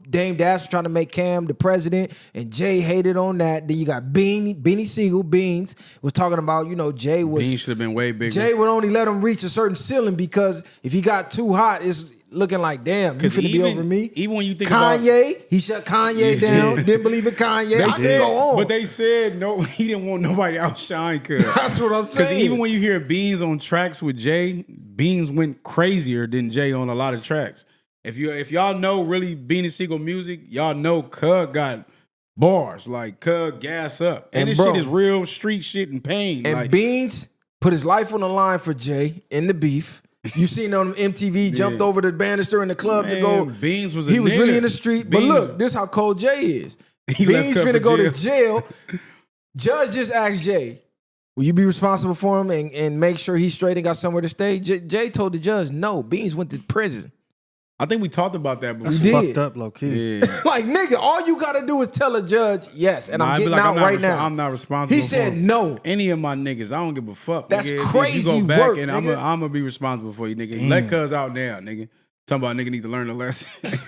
Dame Dash was trying to make Cam the president, and Jay hated on that. Then you got Beanie Siegel, Beans was talking about Jay was Beans should have been way bigger. Jay would only let him reach a certain ceiling because if he got too hot, it's looking like damn, you finna be over me. Even when you think Kanye, about he shut Kanye down. Didn't believe in Kanye. I could go on. But they said no, he didn't want nobody to outshine Cuz. That's what I'm saying. Because even when you hear Beans on tracks with Jay, Beans went crazier than Jay on a lot of tracks. If y'all know really Beanie Siegel music, y'all know Cuz got bars like Cuz gas up, and this shit is real street shit and pain. And like, Beans put his life on the line for Jay in the beef. You seen on MTV jumped over the banister in the club to go. Beans was he was really in the street. But look, this how cold Jay is. Beans finna go to jail. Judge just asked Jay, will you be responsible for him and make sure he's straight and got somewhere to stay? Jay told the judge, no, Beans went to prison. I think we talked about that, but That's we fucked up, low key. Yeah. Like, nigga, all you gotta do is tell a judge, yes, and I'm getting out right now. I'm not responsible. He said no. Any of my niggas, I don't give a fuck. That's nigga. crazy if you go back work, and nigga. I'm gonna be responsible for you, nigga. Let Cuz out now, nigga. Talking about nigga need to learn the lesson.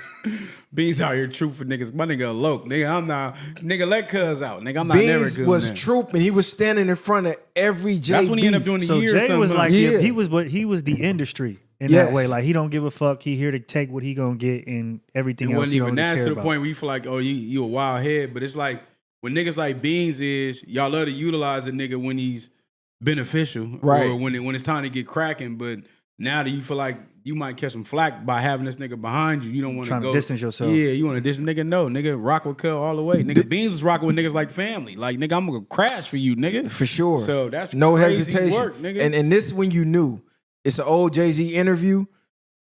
Beans out here troop for niggas. My nigga Loke, nigga. I'm not. Nigga, let Cuz out, nigga. I'm not never Beans good. was trooping. He was standing in front of every Jay. That's when he ended up doing the So year. Jay was like, Yeah. he was the industry in Yes. that way. Like he don't give a fuck. He here to take what he gonna get and everything It else. wasn't he even don't really that care to the about. point where you feel like, oh, you a wild head. But it's like when niggas like Beans is, y'all love to utilize a nigga when he's beneficial, right? Or when it's time to get cracking. But now that you feel like you might catch some flack by having this nigga behind you, you don't want to Trying go to distance yourself. Yeah, you want to distance nigga. No, nigga, rock with Cuz all the way. Nigga, Beans was rocking with niggas like family. Like nigga, I'm gonna crash for you, nigga, For sure. So that's no crazy hesitation. work, nigga. And this when you knew it's an old Jay-Z interview,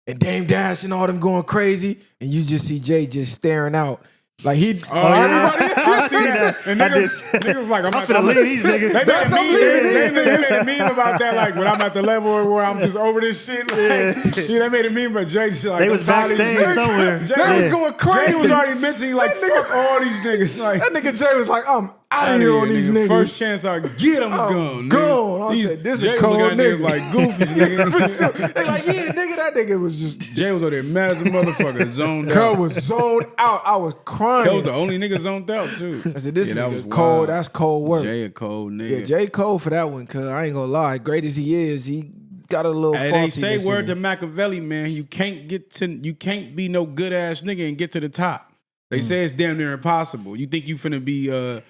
and Dame Dash and all them going crazy, and you just see Jay just staring out. Like he, I see that. And niggas was like, I'm finna leave these niggas. They made a meme about that, like when I'm at the level where I'm just over this shit. Like, they made a meme about Jay. Like, They was backstage somewhere. They was going crazy. Jay was already mentally like, fuck all these niggas. Like, that nigga Jay was like, I'm out of here on these niggas. First chance I get them gone. Gone. I said, this is cold niggas nigga. like goofy niggas. For sure. They like, yeah, nigga, that nigga was just. Jay was over there mad as a motherfucker, zoned Cuz out. was zoned out. I was crying. Cuz was the only nigga zoned out too. I said, this that nigga was cold. wild. That's cold work. Jay a cold nigga. Yeah, J. Cole for that one, cuz I ain't gonna lie. Great as he is, he got a little Hey, faultiness they say in word him. to Machiavelli, man. You can't be no good ass nigga and get to the top. They say it's damn near impossible. You think you finna be a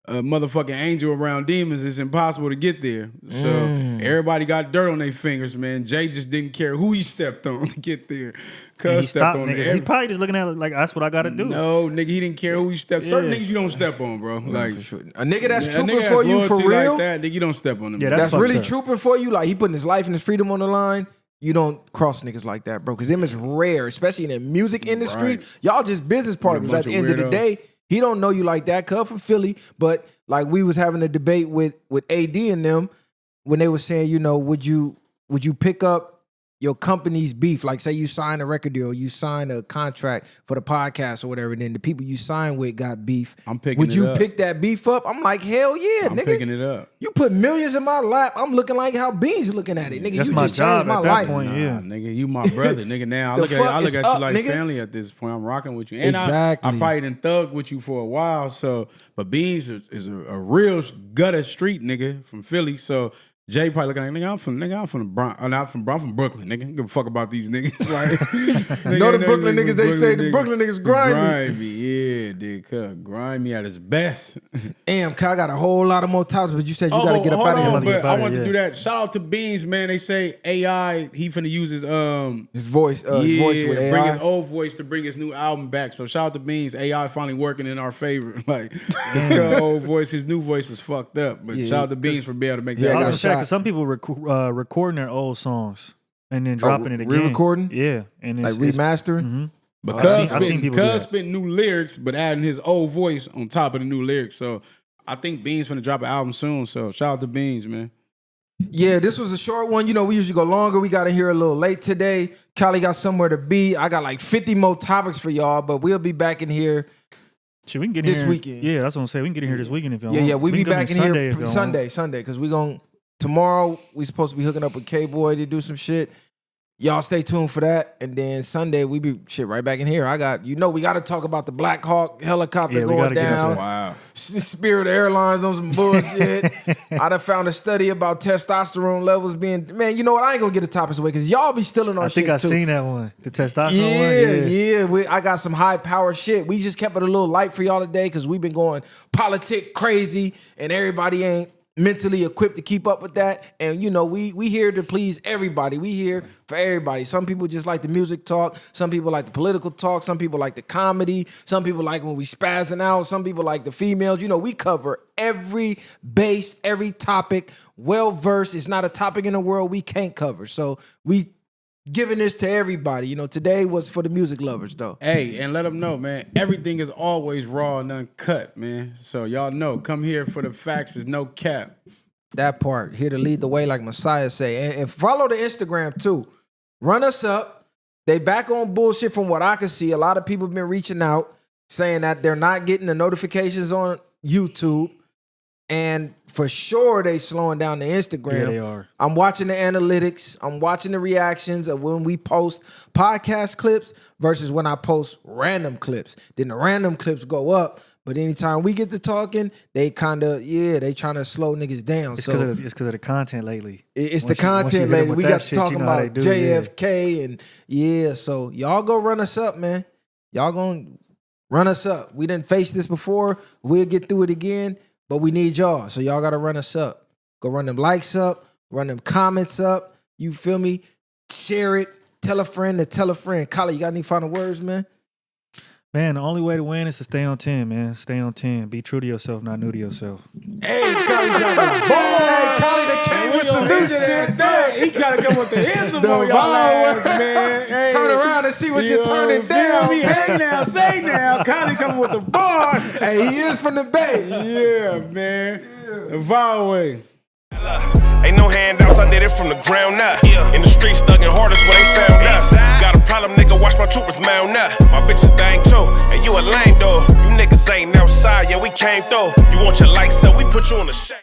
motherfucking angel around demons? It's impossible to get there. So everybody got dirt on their fingers, man. Jay just didn't care who he stepped on to get there. And he Cuz stepped stopped on niggas. He probably just looking at it like that's what I gotta do. No, nigga, he didn't care who he stepped. Certain Yeah. niggas you don't step on, bro. Like For sure. A nigga that's a trooping nigga for has you for loyalty real, like that, nigga, you don't step on him. Yeah, bro. that's fucked really up. trooping for you. Like he putting his life and his freedom on the line. You don't cross niggas like that, bro. Because them is rare, especially in the music industry. Right. Y'all just business partners. bunch At the of end of the weirdos. day, he don't know you like that. Cuz from Philly, but like we was having a debate with AD and them when they were saying, would you pick up your company's beef, like say you sign a record deal, you sign a contract for the podcast or whatever, then the people you sign with got beef. I'm picking Would it you up. pick that beef up? I'm like, hell yeah, I'm nigga. picking it up. You put millions in my lap, I'm looking like how Beans looking at it. Nigga, That's you my just job changed my at that life. point. Yeah. Nigga, you my brother, nigga. Now I The look at fuck you is like up, nigga? family at this point. I'm rocking with you, and Exactly. I probably done thugged with you for a while. So, but Beans is a real gutter street nigga from Philly. So Jay probably looking like I'm from the Bronx. I'm from Brooklyn, nigga. Give a fuck about these niggas. Like, Know the Brooklyn niggas, they say the Brooklyn niggas grimy. Grimy, yeah, dude. Grimy at his best. Damn, Kyle, I got a whole lot of more topics, but you said you gotta get up hold out on, of here. but I want to do that. Shout out to Beans, man. They say AI, he finna use his His voice with AI. bring his old voice to bring his new album back. So shout out to Beans. AI finally working in our favor. Like his old voice, his new voice is fucked up. But shout out to Beans for being able to make Yeah, that. I got was gonna say, shot. because some people recording their old songs and then dropping it again. re-recording? Yeah, and Like it's remastering. But I've seen people do that. spit new lyrics, but adding his old voice on top of the new lyrics. So I think Beans finna drop an album soon. So shout out to Beans, man. Yeah, this was a short one. You know, we usually go longer. We got in here a little late today. Callie got somewhere to be. I got like 50 more topics for y'all, but we'll be back in here. Shit, we can get This here weekend. Yeah, that's what I'm saying. We can get in here this weekend if y'all Yeah, want. yeah, we be can come back in Sunday if here y'all want. Sunday, because we gon' tomorrow we supposed to be hooking up with K-Boy to do some shit. Y'all stay tuned for that. And then Sunday we be shit right back in here. We got to talk about the Black Hawk helicopter Yeah, we going gotta get into down. it. Wow. Spirit Airlines on some bullshit. I done found a study about testosterone levels being, man, you know what? I ain't gonna get the topics away because y'all be stealing our I shit think I too. seen that one. The testosterone one. Yeah. I got some high power shit. We just kept it a little light for y'all today because we've been going politic crazy and everybody ain't mentally equipped to keep up with that. And you know, we here to please everybody. We here for everybody. Some people just like the music talk. Some people like the political talk. Some people like the comedy. Some people like when we spazzing out. Some people like the females. You know, we cover every base, every topic, well versed. It's not a topic in the world we can't cover. So we giving this to everybody. You know, today was for the music lovers though. Hey, and let them know, man, everything is always raw and uncut, man. So y'all know, come here for the facts. There's no cap. That part, here to lead the way like Messiah say. And follow the Instagram too. Run us up. They back on bullshit from what I can see. A lot of people have been reaching out saying that they're not getting the notifications on YouTube. And for sure, they slowing down the Instagram. Yeah, they are. I'm watching the analytics. I'm watching the reactions of when we post podcast clips versus when I post random clips. Then the random clips go up. But anytime we get to talking, they kind of, they trying to slow niggas down. It's because of the content lately. It's Once the content you hit 'em lately. with We that got to shit, talking you know how they about do, JFK and so y'all go run us up, man. Y'all gonna run us up. We didn't face this before. We'll get through it again, but we need y'all. So y'all gotta run us up. Go run them likes up, run them comments up. You feel me? Share it. Tell a friend to tell a friend. Kyle, you got any final words, man? Man, the only way to win is to stay on 10, man. Stay on 10. Be true to yourself, not new to yourself. Hey, Kyle got the ball. Hey, Kyle, they came with some new shit. He trying to come with the ism on y'all ass, man. Hey, Turn around and see what you're turning feel down. me? Hey now, say now. Kylie coming with the bars. Hey, he is from the Bay. Yeah, man. The VwP. Ain't no handouts, I did it from the ground up. In the streets, thugging hardest where they found us. Got a problem, nigga, watch my troopers mount up. My bitches bang too, and you a lame though. You niggas ain't outside, yeah, we came through. You want your lights up, we put you on the shade.